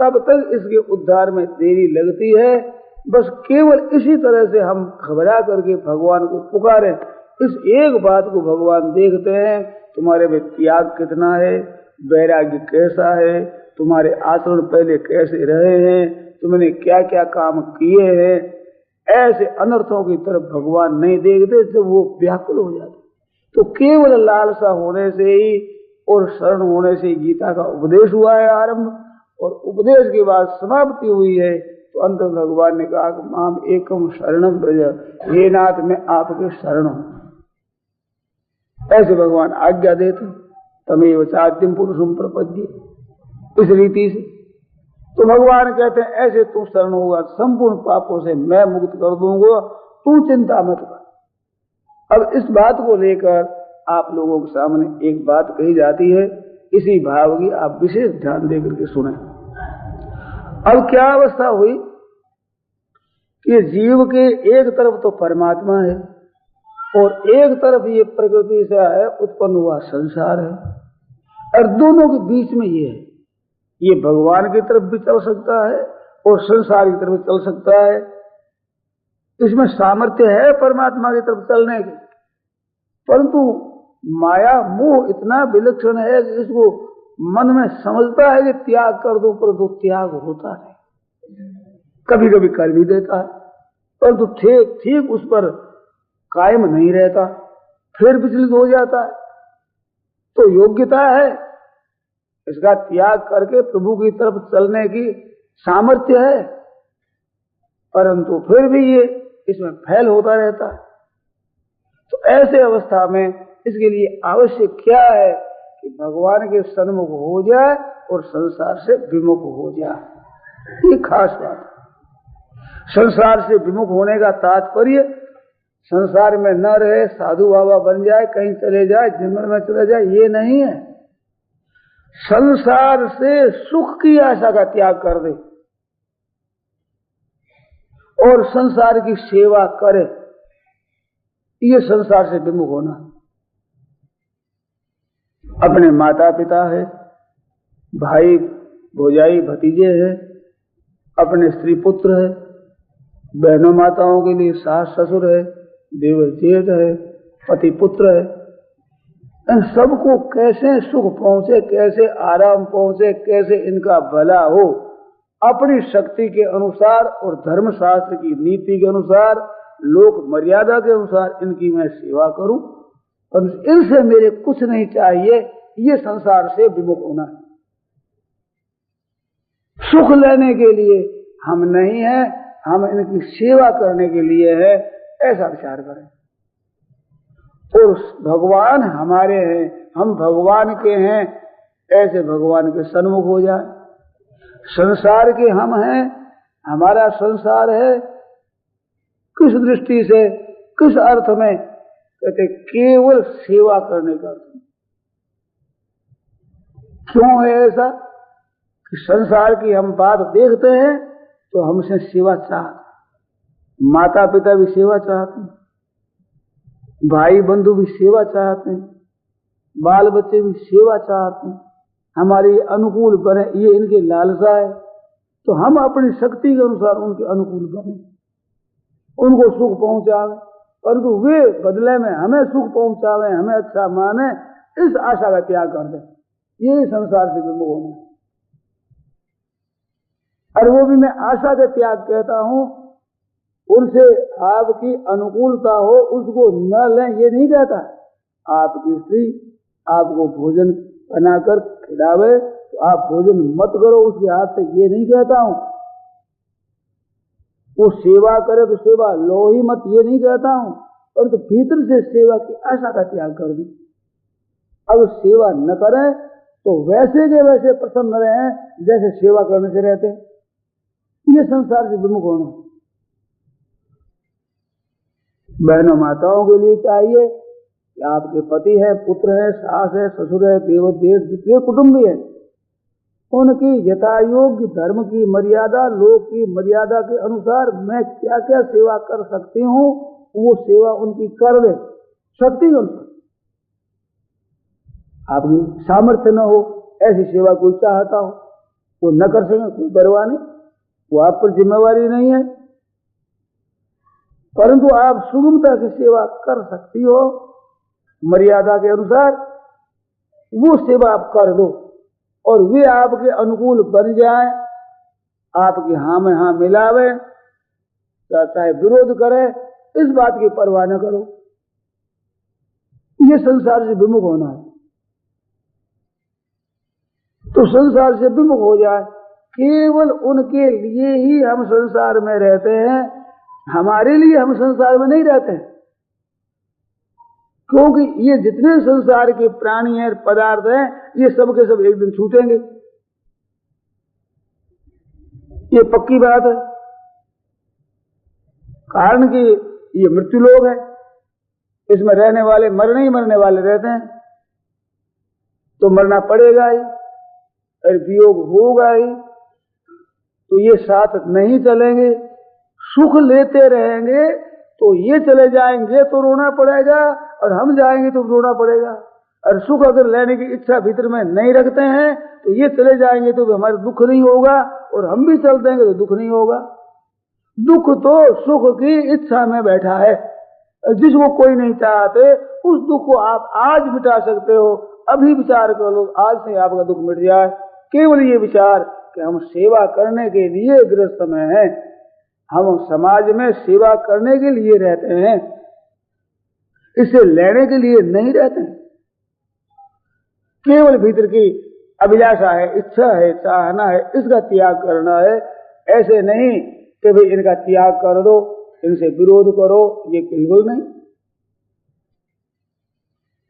तब तक इसके उद्धार में देरी लगती है। बस केवल इसी तरह से हम घबरा करके भगवान को पुकारें, इस एक बात को भगवान देखते हैं, तुम्हारे में त्याग कितना है, वैराग्य कैसा है, तुम्हारे आचरण पहले कैसे रहे हैं, तुमने क्या क्या काम किए हैं। ऐसे अनर्थों की तरफ भगवान नहीं देखते, जब वो व्याकुल हो जाते। तो केवल लालसा होने से ही और शरण होने से गीता का उपदेश हुआ है आरंभ, और उपदेश के बाद समाप्ति हुई है। तो अंत में भगवान ने कहा कि माम एकम शरणम व्रज, हे नाथ मैं आपके शरण हूं। ऐसे भगवान आज्ञा देते, तमेव चाद्यम पुरुषम प्रपद्ये, इस रीति से। तो भगवान कहते हैं ऐसे तू शरण होगा, संपूर्ण पापों से मैं मुक्त कर दूंगा, तू चिंता मत कर। अब इस बात को लेकर आप लोगों के सामने एक बात कही जाती है, इसी भाव की आप विशेष ध्यान देकर के सुने। अब क्या अवस्था हुई कि जीव के एक तरफ तो परमात्मा है और एक तरफ ये प्रकृति से है उत्पन्न हुआ संसार है, और दोनों के बीच में ये है। ये भगवान की तरफ भी चल सकता है और संसार की तरफ चल सकता है। इसमें सामर्थ्य है परमात्मा की तरफ चलने की, परंतु माया मोह इतना विलक्षण है कि इसको मन में समझता है कि त्याग कर दो, परंतु त्याग होता नहीं। कभी कभी कर भी देता है, परंतु ठीक उस पर कायम नहीं रहता, फिर विचलित हो जाता है। तो योग्यता है, इसका त्याग करके प्रभु की तरफ चलने की सामर्थ्य है, परंतु फिर भी ये इसमें फैल होता रहता है। तो ऐसे अवस्था में इसके लिए आवश्यक क्या है कि भगवान के सन्मुख हो जाए और संसार से विमुख हो जाए। ये खास बात है। संसार से विमुख होने का तात्पर्य संसार में न रहे, साधु बाबा बन जाए, कहीं चले जाए, जंगल में चले जाए, ये नहीं है। संसार से सुख की आशा का त्याग कर दे और संसार की सेवा करे, ये संसार से विमुख होना। अपने माता पिता है, भाई भौजाई भतीजे है, अपने स्त्री पुत्र है, बहनों माताओं के लिए सास ससुर है, देवर जेठ है, पति पुत्र है, इन सबको कैसे सुख पहुंचे, कैसे आराम पहुंचे, कैसे इनका भला हो, अपनी शक्ति के अनुसार और धर्मशास्त्र की नीति के अनुसार, लोक मर्यादा के अनुसार इनकी मैं सेवा करूं, और इनसे मेरे कुछ नहीं चाहिए। ये संसार से विमुख होना है। सुख लेने के लिए हम नहीं हैं, हम इनकी सेवा करने के लिए है, ऐसा विचार करें। और भगवान हमारे हैं, हम भगवान के हैं, ऐसे भगवान के सन्मुख हो जाए। संसार के हम हैं, हमारा संसार है, किस दृष्टि से, किस अर्थ में, कहते केवल सेवा करने का। क्यों है ऐसा कि संसार की हम बात देखते हैं तो हमसे सेवा चाहते, माता पिता भी सेवा चाहते हैं, भाई बंधु भी सेवा चाहते हैं, बाल बच्चे भी सेवा चाहते हैं, हमारे अनुकूल बने, ये इनके लालसा है। तो हम अपनी शक्ति के अनुसार उनके अनुकूल बने, उनको सुख पहुंचावे, परंतु वे बदले में हमें सुख पहुंचावे, हमें अच्छा माने, इस आशा का त्याग कर दें। ये संसार से विमुख होना। और वो भी मैं आशा का त्याग कहता हूं, उनसे आपकी अनुकूलता हो उसको न लें, ये नहीं कहता। आपकी स्त्री आपको भोजन बनाकर खिलावे तो आप भोजन मत करो उसके हाथ से, ये नहीं कहता हूं। वो सेवा करे तो सेवा लो ही मत, ये नहीं कहता हूं, परंतु भीतर से सेवा की आशा का त्याग कर दी। अगर सेवा न करें तो वैसे के वैसे प्रसन्न रहे जैसे सेवा करने से रहते, ये संसार से विमुख होना। बहनों माताओं के लिए चाहिए कि आपके पति है, पुत्र है, सास है, ससुर है, देवर जेठ जितने कुटुंबी है, उनकी यथायोग्य धर्म की मर्यादा, लोक की मर्यादा के अनुसार मैं क्या क्या सेवा कर सकती हूँ, वो सेवा उनकी कर दे, शक्ति के अनुसार। आपकी सामर्थ्य न हो, ऐसी सेवा कोई चाहता हो, वो न कर सके, कोई परवाह नहीं, वो आप पर जिम्मेवारी नहीं है। परंतु आप सुगमता से सेवा कर सकती हो, मर्यादा के अनुसार वो सेवा आप कर दो और वे आपके अनुकूल बन जाए, आपके हाँ में हाँ मिलावे, चाहे विरोध करे, इस बात की परवाह न करो। ये संसार से विमुख होना है। तो संसार से विमुख हो जाए, केवल उनके लिए ही हम संसार में रहते हैं, हमारे लिए हम संसार में नहीं रहते हैं। क्योंकि ये जितने संसार के प्राणी हैं, पदार्थ हैं, ये सब के सब एक दिन छूटेंगे, ये पक्की बात है। कारण कि ये मृत्यु लोक है, इसमें रहने वाले मरने ही मरने वाले रहते हैं, तो मरना पड़ेगा ही और वियोग होगा ही। तो ये साथ नहीं चलेंगे, सुख लेते रहेंगे तो ये चले जाएंगे तो रोना पड़ेगा, और हम जाएंगे तो रोना पड़ेगा। और सुख अगर लेने की इच्छा भीतर में नहीं रखते हैं तो ये चले जाएंगे तो हमारा दुख नहीं होगा, और हम भी चल देंगे तो दुख नहीं होगा। दुख तो सुख की इच्छा में बैठा है, जिसको कोई नहीं चाहते उस दुख को आप आज मिटा सकते हो। अभी विचार कर लो, आज से आपका दुख मिट जाए। केवल ये विचार कि हम सेवा करने के लिए गृहस्थ में हैं, हम समाज में सेवा करने के लिए रहते हैं, इसे लेने के लिए नहीं रहते हैं। केवल भीतर की अभिलाषा है, इच्छा है, चाहना है, इसका त्याग करना है। ऐसे नहीं कि भाई इनका त्याग कर दो, इनसे विरोध करो, ये बिल्कुल नहीं।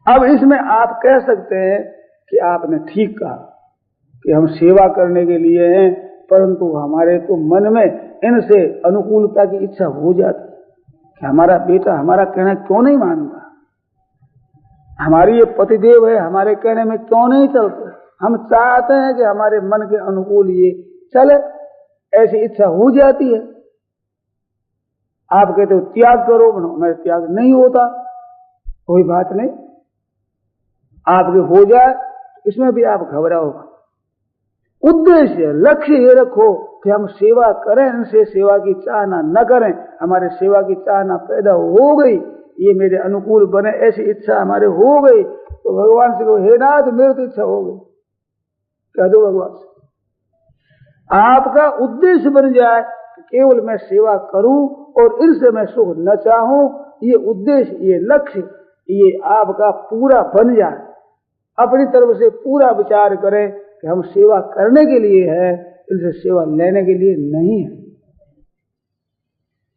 अब इसमें आप कह सकते हैं कि आपने ठीक कहा कि हम सेवा करने के लिए हैं, परंतु हमारे तो मन में इनसे अनुकूलता की इच्छा हो जाती कि हमारा बेटा हमारा कहना क्यों नहीं मानता, हमारी ये पतिदेव है, हमारे कहने में क्यों नहीं चलते। हम चाहते हैं कि हमारे मन के अनुकूल ये चले, ऐसी इच्छा हो जाती है। आप कहते हो त्याग करो, मेरा त्याग नहीं होता, कोई बात नहीं, आपके हो जाए, इसमें भी आप घबराओ। उद्देश्य लक्ष्य ये रखो कि हम सेवा करें, इनसे सेवा की चाहना न करें। हमारे सेवा की चाहना पैदा हो गई, ये मेरे अनुकूल बने, ऐसी इच्छा हमारे हो गई, तो भगवान से कहो हे नाथ मेरी तो इच्छा हो गई, कह दो भगवान से। आपका उद्देश्य बन जाए कि केवल मैं सेवा करूं और इनसे मैं सुख न चाहूं, ये उद्देश्य, ये लक्ष्य, ये आपका पूरा बन जाए। अपनी तरफ से पूरा विचार करें कि हम सेवा करने के लिए है, इनसे सेवा लेने के लिए नहीं है।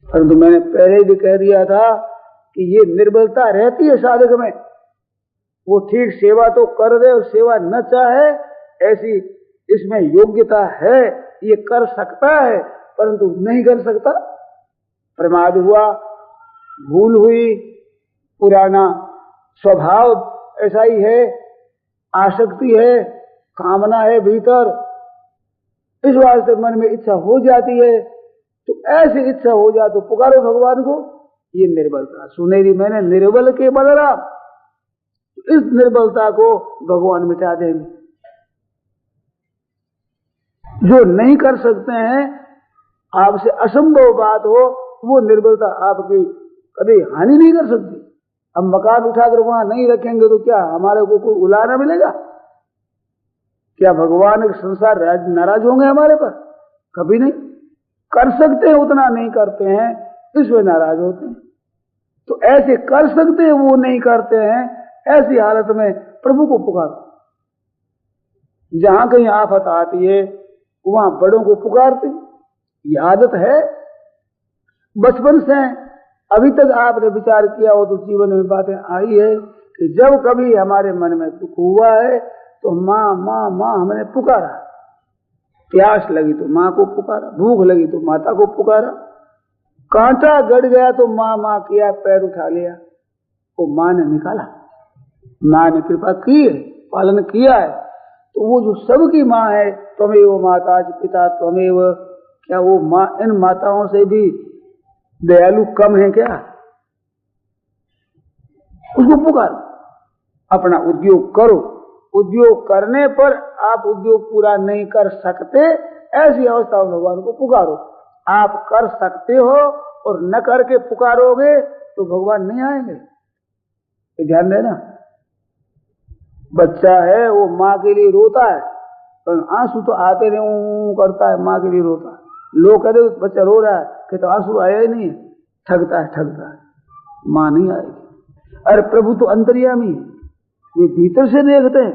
परंतु मैंने पहले भी कह दिया था कि ये निर्बलता रहती है साधक में, वो ठीक सेवा तो कर दे और सेवा न चाहे, ऐसी इसमें योग्यता है, ये कर सकता है परंतु नहीं कर सकता। प्रमाद हुआ, भूल हुई, पुराना स्वभाव ऐसा ही है, आसक्ति है, कामना है भीतर, इस वास्ते मन में इच्छा हो जाती है। तो ऐसी इच्छा हो जाए तो पुकारो भगवान को। ये निर्बलता सुनेरी मैंने निर्बल के बलराम, तो इस निर्बलता को भगवान मिटा देंगे। जो नहीं कर सकते हैं, आपसे असंभव बात हो, वो निर्बलता आपकी कभी हानि नहीं कर सकती। हम मकान उठाकर वहां नहीं रखेंगे तो क्या हमारे को कोई उलाना मिलेगा? क्या भगवान के संसार नाराज होंगे हमारे पर? कभी नहीं। कर सकते हैं उतना नहीं करते हैं, इसमें नाराज होते हैं। तो ऐसे कर सकते हैं वो नहीं करते हैं, ऐसी हालत में प्रभु को पुकारो। जहां कहीं आफत आती है वहां बड़ों को पुकारते, ये आदत है बचपन से। अभी तक आपने विचार किया हो तो जीवन में बातें आई है कि जब कभी हमारे मन में दुख हुआ है तो माँ माँ माँ हमने पुकारा, प्यास लगी तो माँ को पुकारा, भूख लगी तो माता को पुकारा, कांटा गड़ गया तो माँ माँ किया, पैर उठा लिया, वो माँ ने निकाला, माँ ने कृपा की है, पालन किया है। तो वो जो सबकी माँ है, त्वमेव माता पिता त्वमेव, क्या वो माँ इन माताओं से भी दयालु कम है क्या? उसको पुकारो, अपना उद्योग करो, उद्योग करने पर आप उद्योग पूरा नहीं कर सकते, ऐसी अवस्था में भगवान को पुकारो। आप कर सकते हो और न करके पुकारोगे तो भगवान नहीं आएंगे। तो ध्यान देना, बच्चा है वो माँ के लिए रोता है, पर आंसू तो आते नहीं, करता है माँ के लिए रोता है। लोग कहते बच्चा रो रहा है, कहते आंसू आया ही नहीं है, ठगता है, माँ नहीं आएगी। अरे प्रभु तो अंतर्यामी, वे भीतर से देखते हैं,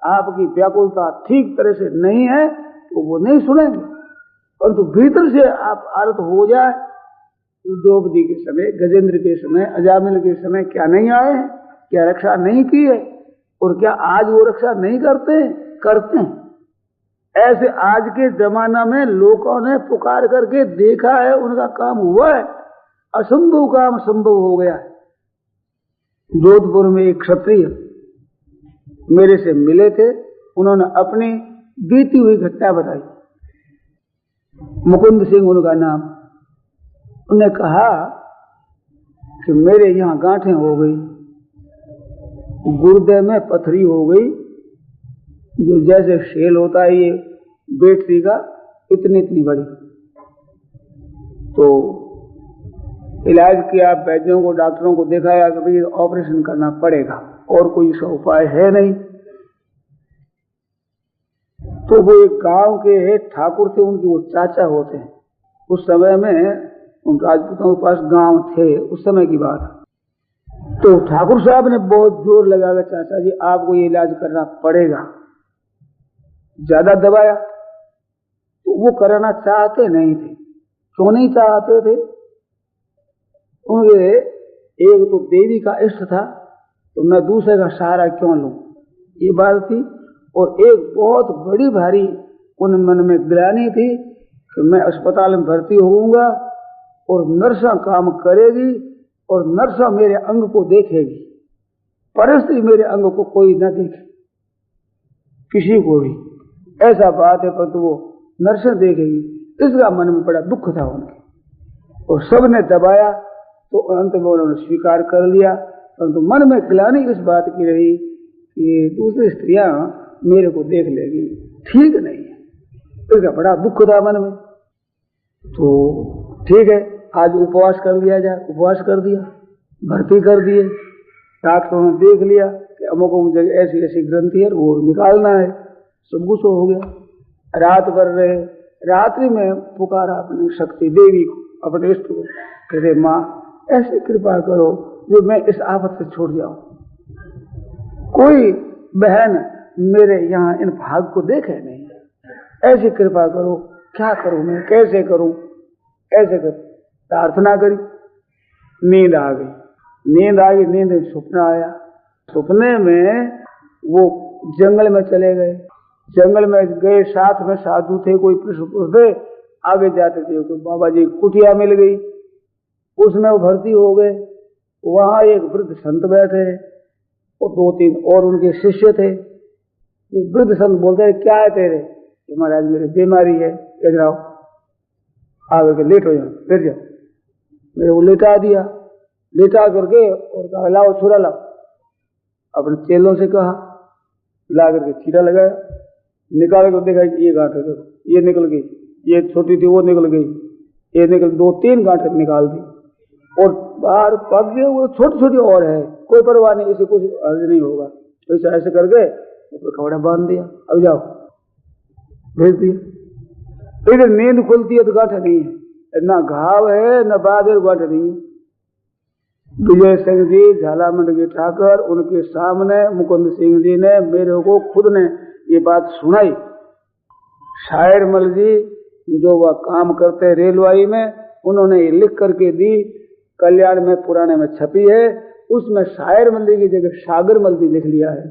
आपकी व्याकुलता ठीक तरह से नहीं है तो वो नहीं सुनेंगे, परंतु भीतर से आप आरत हो जाए। द्रौपदी के समय, गजेंद्र के समय, अजामिल के समय क्या नहीं आए हैं? क्या रक्षा नहीं की है? और क्या आज वो रक्षा नहीं करते हैं? ऐसे आज के जमाना में लोगों ने पुकार करके देखा है, उनका काम हुआ है, असंभव काम संभव हो गया है। जोधपुर में एक क्षत्रिय मेरे से मिले थे, उन्होंने अपनी बीती हुई घटना बताई। मुकुंद सिंह उनका नाम। उन्होंने कहा कि मेरे यहाँ गांठें हो गई, गुर्दे में पथरी हो गई, जो जैसे शेल होता है ये बेटरी का, इतनी बड़ी। तो इलाज किया, वैद्यों को, डॉक्टरों को दिखाया कि भाई ऑपरेशन करना पड़ेगा और कोई इसका उपाय है नहीं। तो वो एक गांव के ठाकुर थे, उनके वो चाचा होते हैं। उस समय में उन राजपूतों के पास गांव थे, उस समय की बात। तो ठाकुर साहब ने बहुत जोर लगाया, चाचा जी आपको ये इलाज करना पड़ेगा। ज्यादा दबाया तो वो कराना चाहते नहीं थे। क्यों नहीं चाहते थे? उनके एक तो देवी का इष्ट था, तो मैं दूसरे का सहारा क्यों लूं, ये बात थी। और एक बहुत बड़ी भारी उन मन में ग्लानि थी कि मैं अस्पताल में भर्ती होऊंगा और नर्सा काम करेगी और नर्सा मेरे अंग को देखेगी, परिस्थिति मेरे अंग को कोई न देखे, किसी को भी, ऐसा बात है। परंतु वो नर्सें देखेगी, इसका मन में बड़ा दुख था उनके। और सबने दबाया तो अंत में उन्होंने स्वीकार कर लिया, परंतु मन में ग्लानि इस बात की रही कि दूसरी स्त्रियां मेरे को देख लेगी, ठीक नहीं है, इसका बड़ा दुख था मन में। तो ठीक है, आज उपवास कर लिया जाए। उपवास कर दिया, भर्ती कर दिए। डॉक्टरों ने देख लिया कि अमुक जगह ऐसी ऐसी ग्रंथि है, वो निकालना है। सब कुछ हो गया। रात भर रहे, रात्रि में पुकारा अपनी शक्ति देवी को, अपने इष्ट को, कहते माँ ऐसी कृपा करो जो मैं इस आफत से छूट जाऊं। कोई बहन मेरे यहाँ इन भाग को देखे नहीं, ऐसी कृपा करो। क्या करूं मैं, कैसे करूं? ऐसे कर प्रार्थना करी। नींद आ गई। नींद में सपना आया। सपने में वो जंगल में चले गए। जंगल में गए, साथ में साधु थे, कोई पुरुष थे, आगे जाते थे। कोई बाबा जी कुटिया मिल गई, उसमें वो भर्ती हो गए। वहां एक वृद्ध संत बैठे और 2-3 और उनके शिष्य थे। वृद्ध संत बोलते हैं क्या है तेरे? महाराज मेरी बीमारी है। इधर आओ, आगे के लेट हो जाओ, फिर जाओ। मेरे को लेटा दिया, लेटा करके और कहा लाओ छुरा लाओ। अपने चेलों से कहा, ला करके छीटा लगाया, निकाल कर देखा ये गांठ है, देखो ये निकल गई, ये छोटी थी वो निकल गई, ये निकल 2-3 गांठ निकाल दी और बाहर पक गए। वो छोटी छोटी और है, कोई परवाह नहीं, इसे कुछ अर्ज नहीं होगा। तो ऐसे ऐसे करके कपड़ा बांध दिया, अब जाओ, भेज दिया। इधर नींद खुलती है तो गांठ नहीं है, ना घाव है न बादल, गांठ नहीं है। विजय सिंह जी झालामंड के ठाकर, उनके सामने मुकुंद सिंह जी ने मेरे को खुद ने ये बात सुनाई। शायर मल जी जो वह काम करते रेलवाई में, उन्होंने ये लिख करके दी, कल्याण में पुराने में छपी है। उसमें शायर मल्ली की जगह सागर मल्ली लिख लिया है।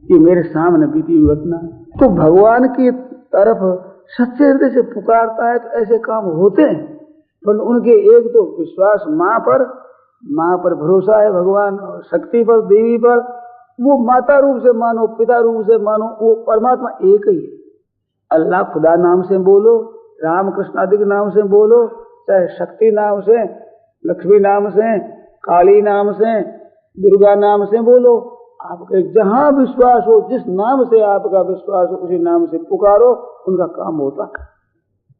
ये मेरे सामने बीती हुई घटना है। तो भगवान की तरफ सच्चे हृदय से पुकारता है तो ऐसे काम होते हैं। पर उनके एक तो विश्वास माँ पर भरोसा है, भगवान और शक्ति पर, देवी पर। वो माता रूप से मानो, पिता रूप से मानो, वो परमात्मा एक ही है। अल्लाह खुदा नाम से बोलो, राम कृष्ण आदि के नाम से बोलो, चाहे शक्ति नाम से, लक्ष्मी नाम से, काली नाम से, दुर्गा नाम से बोलो, आपके जहां विश्वास हो, जिस नाम से आपका विश्वास हो, उसी नाम से पुकारो, उनका काम होता है।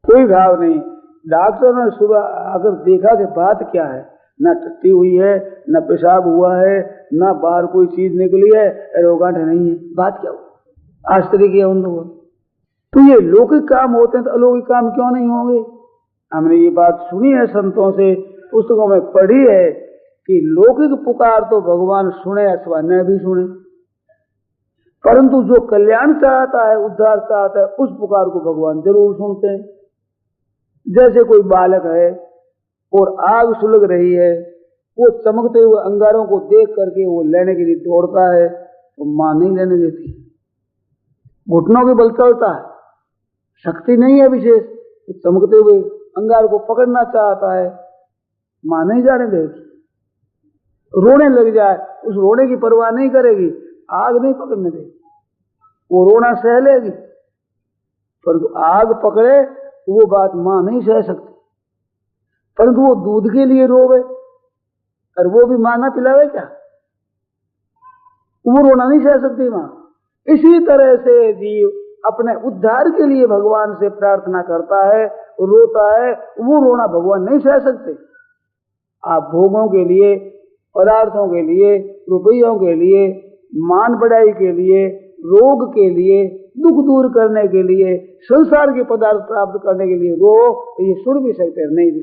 कोई घाव नहीं। डॉक्टर ने सुबह आकर देखा कि बात क्या है, न टट्टी हुई है, न पेशाब हुआ है, न बाहर कोई चीज निकली है, रोगांठ नहीं है, बात क्या हुआ? आश्चर्य किया उन लोगों। तो ये लौकिक काम होते हैं तो अलौकिक काम क्यों नहीं होंगे? हमने ये बात सुनी है संतों से, पुस्तकों में पढ़ी है कि लौकिक पुकार तो भगवान सुने अथवा न भी सुने, परंतु जो कल्याण चाहता है, उद्धार चाहता है, उस पुकार को भगवान जरूर सुनते हैं। जैसे कोई बालक है और आग सुलग रही है, वो चमकते हुए अंगारों को देख करके वो लेने के लिए दौड़ता है, तो मां नहीं लेने देती, घुटनों के बल चलता है, शक्ति नहीं है विशेष, तो चमकते हुए अंगार को पकड़ना चाहता है, मां नहीं जाने देगी, रोने लग जाए, उस रोने की परवाह नहीं करेगी, आग नहीं पकड़ने देगी, वो रोना सह लेगी, परंतु आग पकड़े वो बात मां नहीं सह सकती। परंतु वो दूध के लिए रोवे और वो भी मां ना पिलावे क्या, वो रोना नहीं सह सकती मां। इसी तरह से जीव अपने उद्धार के लिए भगवान से प्रार्थना करता है, रोता है, वो रोना भगवान नहीं सह सकते। आप भोगों के लिए, पदार्थों के लिए, रुपयों के लिए, मान बढ़ाई के लिए, रोग के लिए, दुख दूर करने के लिए, संसार के पदार्थ प्राप्त करने के लिए रो, तो ये सुन भी सकते हैं, नहीं भी।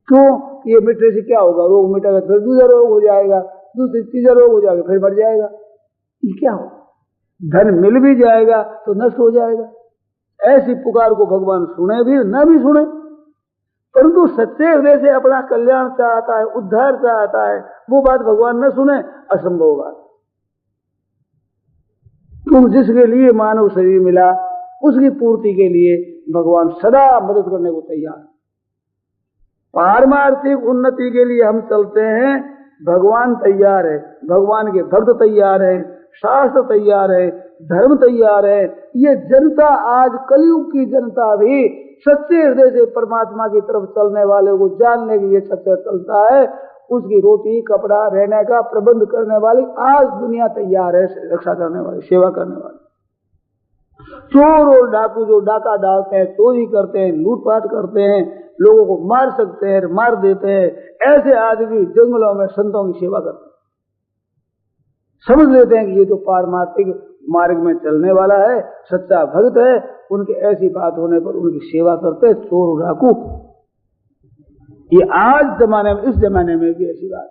क्यों? ये मिटने से क्या होगा? रोग मिटेगा फिर दूसरा रोग हो जाएगा, दूसरी तीसरा रोग हो जाएगा, फिर मर जाएगा, ये क्या होगा? धन मिल भी जाएगा तो नष्ट हो जाएगा। ऐसी पुकार को भगवान सुने भी न भी सुने, परंतु सच्चे हृदय से अपना कल्याण चाहता है, उद्धार चाहता है, वो बात भगवान न सुने, असंभव बात। तुम जिसके लिए मानव शरीर मिला, उसकी पूर्ति के लिए भगवान सदा मदद करने को तैयार। पारमार्थिक उन्नति के लिए हम चलते हैं, भगवान तैयार है, भगवान के भक्त तैयार है, शास्त्र तैयार है, धर्म तैयार है। ये जनता, आज कलयुग की जनता भी सच्चे हृदय से परमात्मा की तरफ चलने वाले को जानने के लिए सच्चा चलता है, उसकी रोटी कपड़ा रहने का प्रबंध करने वाली आज दुनिया तैयार है, रक्षा करने वाली, सेवा करने वाली। चोर और डाकू जो डाका डालते हैं, चोरी करते हैं, लूटपाट करते हैं, लोगों को मार सकते हैं, मार देते हैं, ऐसे आदमी जंगलों में संतों की सेवा करते हैं, समझ लेते हैं कि ये तो पारमार्थिक मार्ग में चलने वाला है, सच्चा भक्त है, उनके ऐसी बात होने पर उनकी सेवा करते हैं चोर और डाकू। ये आज जमाने में, इस जमाने में भी ऐसी बात।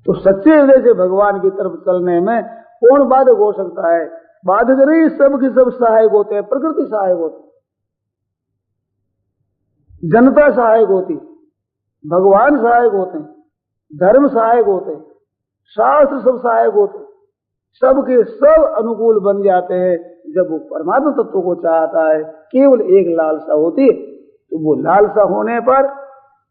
तो सच्चे हृदय से भगवान की तरफ चलने में कौन बाधक हो सकता है? बाधक नहीं, सब के सब सहायक होते हैं, प्रकृति सहायक होती, जनता सहायक होती, भगवान सहायक होते हैं, धर्म सहायक होते हैं, शास्त्र सब सहायक होते हैं, सबके सब अनुकूल बन जाते हैं जब वो परमात्मा तत्व को चाहता है। केवल एक लालसा होती है, तो वो लालसा होने पर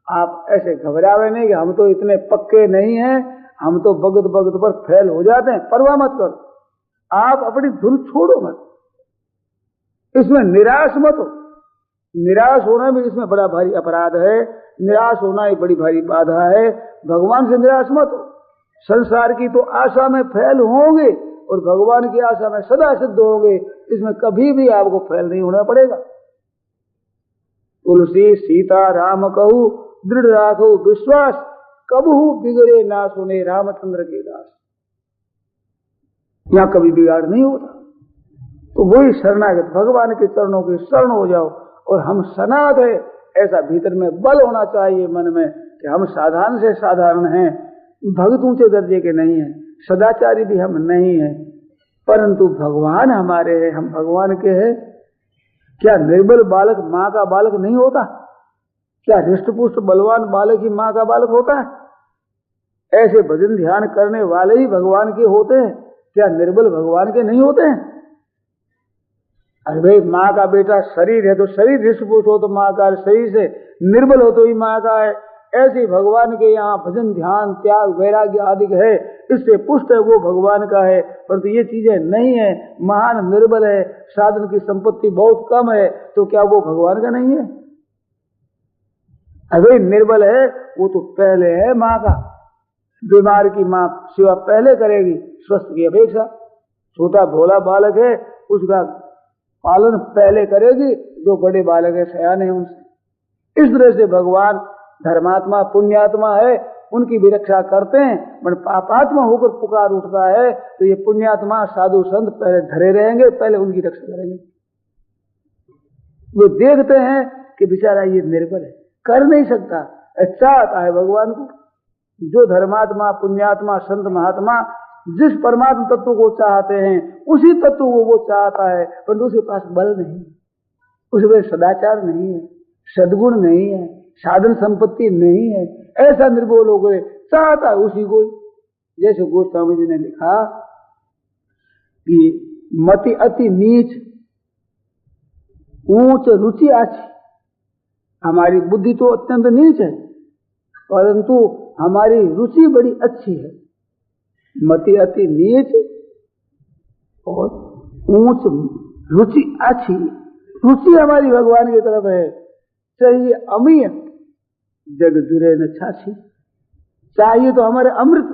आप ऐसे घबरावे नहीं कि हम तो इतने पक्के नहीं हैं, हम तो भगत भगत पर फेल हो जाते हैं, परवाह मत करो। आप अपनी धुन छोड़ो मत, इसमें निराश मत हो। निराश होना भी इसमें बड़ा भारी अपराध है, निराश होना एक बड़ी भारी बाधा है। भगवान से निराश मत हो। संसार की तो आशा में फेल होंगे और भगवान की आशा में सदा सिद्ध होंगे, इसमें कभी भी आपको फेल नहीं होना पड़ेगा। तुलसी सीता राम कहू, दृढ़ राखो विश्वास, कबहू बिगड़े ना सुने रामचंद्र के दास। यहां कभी बिगाड़ नहीं होता। तो वही शरणागत भगवान के चरणों की शरण हो जाओ, और हम सनाथ है, ऐसा भीतर में बल होना चाहिए मन में कि हम साधारण से साधारण हैं, भक्त ऊंचे दर्जे के नहीं हैं, सदाचारी भी हम नहीं हैं, परंतु भगवान हमारे हैं, हम भगवान के हैं। क्या निर्बल बालक माँ का बालक नहीं होता? क्या हृष्टपुष्ट बलवान बालक ही माँ का बालक होता है? ऐसे भजन ध्यान करने वाले ही भगवान के होते हैं, क्या निर्बल भगवान के नहीं होते हैं? अरे भाई, माँ का बेटा शरीर है तो शरीर हृष्टपुष्ट हो तो माँ का, शरीर से निर्बल हो तो ही माँ का है। ऐसे भगवान के यहाँ भजन ध्यान त्याग वैराग्य आदि है, इससे पुष्ट है, वो भगवान का है। परंतु ये चीजें नहीं है, महान निर्बल है, साधन की संपत्ति बहुत कम है, तो क्या वो भगवान का नहीं है? अरे निर्बल है वो तो पहले है माँ का, बीमार की माँ सेवा पहले करेगी, स्वस्थ की अपेक्षा। छोटा भोला बालक है, उसका पालन पहले करेगी, जो बड़े बालक है सयाने उनसे। इस तरह से भगवान धर्मात्मा पुण्यात्मा है, उनकी भी रक्षा करते हैं। पर पापात्मा होकर पुकार उठता है तो ये पुण्यात्मा साधु संत पहले धरे रहेंगे, पहले उनकी रक्षा करेंगे। वो देखते हैं कि बेचारा ये निर्बल है, कर नहीं सकता, चाहता है भगवान को। जो धर्मात्मा पुण्यात्मा संत महात्मा जिस परमात्मा तत्व को चाहते हैं उसी तत्व को वो चाहता है, परंतु उसके पास बल नहीं, उसमें सदाचार नहीं है, सद्गुण नहीं है, साधन संपत्ति नहीं है। ऐसा निर्बोल हो गए, चाहता है उसी को। जैसे गोस्वामी जी ने लिखा कि मति अति नीच ऊंच रुचि आछी। हमारी बुद्धि तो अत्यंत नीच है, परंतु हमारी रुचि बड़ी अच्छी है। मति अति नीच और ऊंच रुचि अच्छी। रुचि हमारी भगवान की तरफ है। चाहिए अमीय जग जुरे न छाछी। चाहिए तो हमारे अमृत,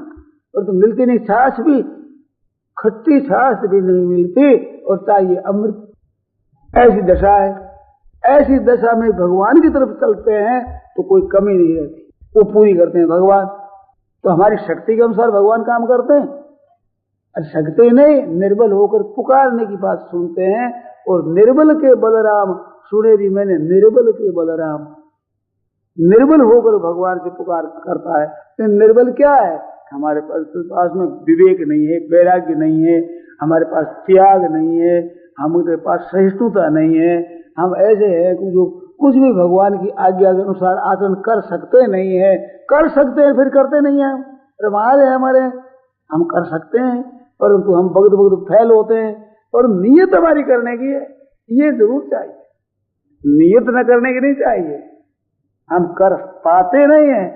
और तो मिलती नहीं छाछ भी, खट्टी छाछ भी नहीं मिलती, और चाहिए अमृत। ऐसी दशा है। ऐसी दशा में भगवान की तरफ चलते हैं तो कोई कमी नहीं रहती, वो पूरी करते हैं भगवान। तो हमारी शक्ति के अनुसार भगवान काम करते हैं, और शक्ति नहीं, निर्बल होकर पुकारने की बात सुनते हैं। और निर्बल के बलराम सुने भी मैंने, निर्बल के बलराम। निर्बल होकर भगवान से पुकार करता है। तो निर्बल क्या है? हमारे पास में विवेक नहीं है, वैराग्य नहीं है, हमारे पास त्याग नहीं है, हमारे पास सहिष्णुता नहीं है। हम ऐसे हैं कि जो कुछ भी भगवान की आज्ञा के अनुसार आचरण कर सकते नहीं है। कर सकते हैं फिर करते नहीं है। प्रमाण है हमारे, हम कर सकते हैं, परंतु हम भगत भगत फैल होते हैं। और नियत हमारी करने की है, ये जरूर चाहिए। नियत न करने की नहीं चाहिए। हम कर पाते नहीं है,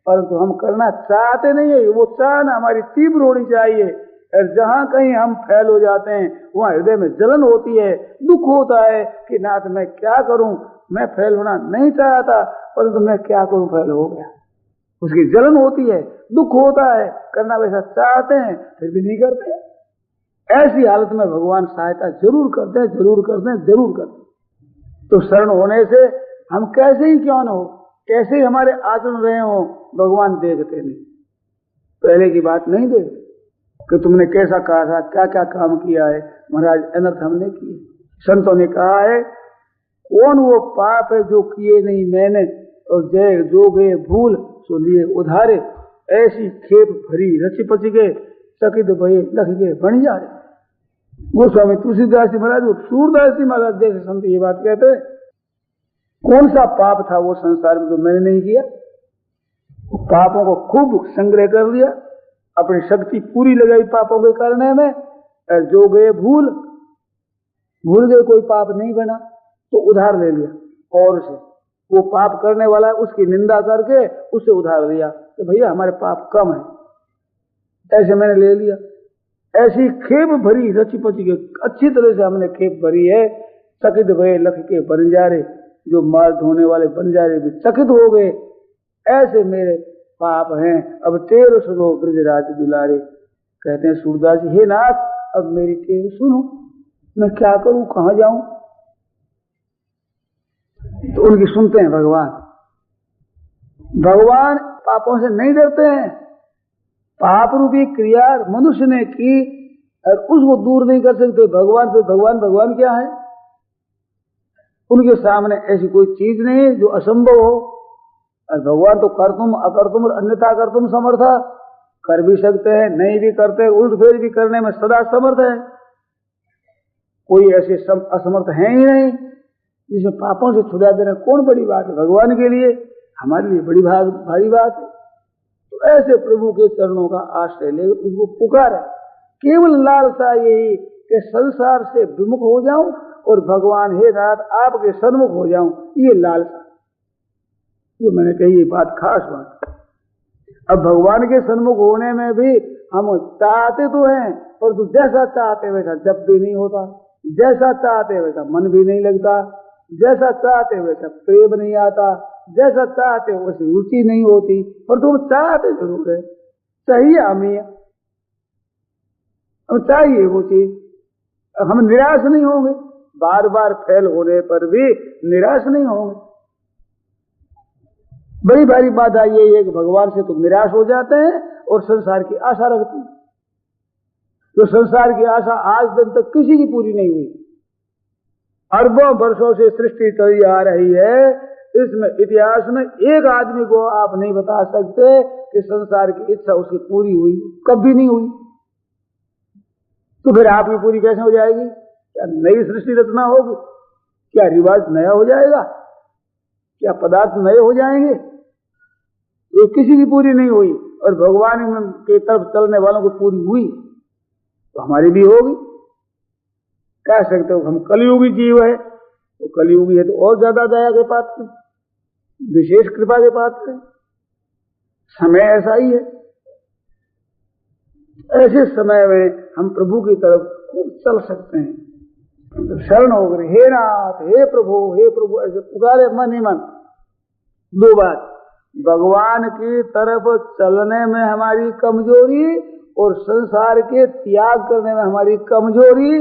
परंतु हम करना चाहते नहीं है। वो चाहना हमारी तीव्र होनी चाहिए। और जहां कहीं हम फैल हो जाते हैं वहां हृदय में जलन होती है, दुख होता है कि नाथ मैं क्या करूं, मैं फैल होना नहीं चाहता, परंतु मैं क्या करूं, फैल हो गया। उसकी जलन होती है, दुख होता है, करना वैसा चाहते हैं फिर भी नहीं करते। ऐसी हालत में भगवान सहायता जरूर करते हैं, जरूर करते हैं, जरूर करते हैं। तो शरण होने से हम कैसे ही क्यों न हो, कैसे ही हमारे आचरण रहे हो, भगवान देखते नहीं। पहले की बात नहीं देखते कि तुमने कैसा कहा था, क्या क्या काम किया है। महाराज अनर्थ हमने किए। संतों ने कहा है, कौन वो पाप है जो किए नहीं मैंने, और जय जो गए भूल सो लिए उधारे। ऐसी खेप भरी रची पची गए, चकित भये लख गए बन जा रहे। गोस्वामी तुलसीदास जी महाराज, सूरदास जी महाराज जैसे संत ये बात कहते। कौन सा पाप था वो संसार में जो मैंने नहीं किया? पापों को खूब संग्रह कर लिया, अपनी शक्ति पूरी लगाई पापों के करने में। और जो गए भूल गए, कोई पाप नहीं बना तो उधार ले लिया। और से वो पाप करने वाला है उसकी निंदा करके उससे उधार लिया कि भैया हमारे पाप कम है, ऐसे मैंने ले लिया। ऐसी खेप भरी रची पची के अच्छी तरह से हमने खेप भरी है। चकित भये लख के बंजारे, जो मार ढोने वाले बंजारे भी चकित हो गए। ऐसे मेरे पाप हैं, अब तेरे सुनो ब्रजराज दुलारे। कहते हैं सूरदास जी, हे नाथ अब मेरी टेर सुनो, मैं क्या करूं, कहां जाऊं। तो उनकी सुनते हैं भगवान। भगवान पापों से नहीं डरते हैं। पाप रूपी क्रिया मनुष्य ने की और उसको दूर नहीं कर सकते भगवान से। भगवान क्या है? उनके सामने ऐसी कोई चीज नहीं है जो असंभव हो। और भगवान तो कर्तुम अकर्तुम और अन्यथा कर्तुम समर्था, कर भी सकते हैं, नहीं भी करते, उल्ट फेर भी करने में सदा समर्थ है। कोई ऐसे असमर्थ है ही नहीं। जिसमें पापों से छुड़ा देना कौन बड़ी बात है? भगवान के लिए, हमारे लिए बड़ी भारी बात है। तो ऐसे प्रभु के चरणों का आश्रय ले उनको पुकारे। केवल लालसा यही कि संसार से विमुख हो जाऊं और भगवान हे नाथ आपके सन्मुख हो जाऊं, ये लालसा जो मैंने कही, ये बात खास बात। अब भगवान के सन्मुख होने में भी हम चाहते तो हैं, पर तो जैसा चाहते वैसा जब भी नहीं होता, जैसा चाहते वैसा मन भी नहीं लगता, जैसा चाहते वैसा प्रेम नहीं आता, जैसा चाहते वैसी रुचि नहीं होती। पर तुम चाहते जरूर है, चाहिए हमें, हमें चाहिए वो चीज, हम निराश नहीं होंगे, बार बार फेल होने पर भी निराश नहीं होंगे। बड़ी भारी बात आई है कि भगवान से तो निराश हो जाते हैं और संसार की आशा रखते हैं। तो संसार की आशा आज दिन तक किसी की पूरी नहीं हुई, अरबों वर्षों से सृष्टि चली आ रही है, इसमें इतिहास में एक आदमी को आप नहीं बता सकते कि संसार की इच्छा उसकी पूरी हुई, कभी नहीं हुई। तो फिर आपकी पूरी कैसे हो जाएगी? क्या नई सृष्टि रचना होगी? क्या रिवाज नया हो जाएगा? क्या पदार्थ नए हो जाएंगे? ये किसी की पूरी नहीं हुई, और भगवान के तरफ चलने वालों की पूरी हुई तो हमारी भी होगी। कह सकते हो हम कलयुगी जीव है, तो कलयुगी है तो और ज्यादा दया के पात्र, विशेष कृपा के पात्र है। समय ऐसा ही है, ऐसे समय में हम प्रभु की तरफ खूब चल सकते हैं। तो शरण हो गए, हे नाथ, हे प्रभु ऐसे पुकारे मन ही मन। दो बात, भगवान की तरफ चलने में हमारी कमजोरी और संसार के त्याग करने में हमारी कमजोरी,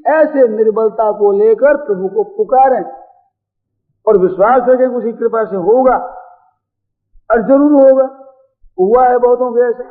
ऐसे निर्बलता को लेकर प्रभु को पुकारें और विश्वास रखें उसी कृपा से होगा, और जरूर होगा। हुआ है बहुतों के ऐसे।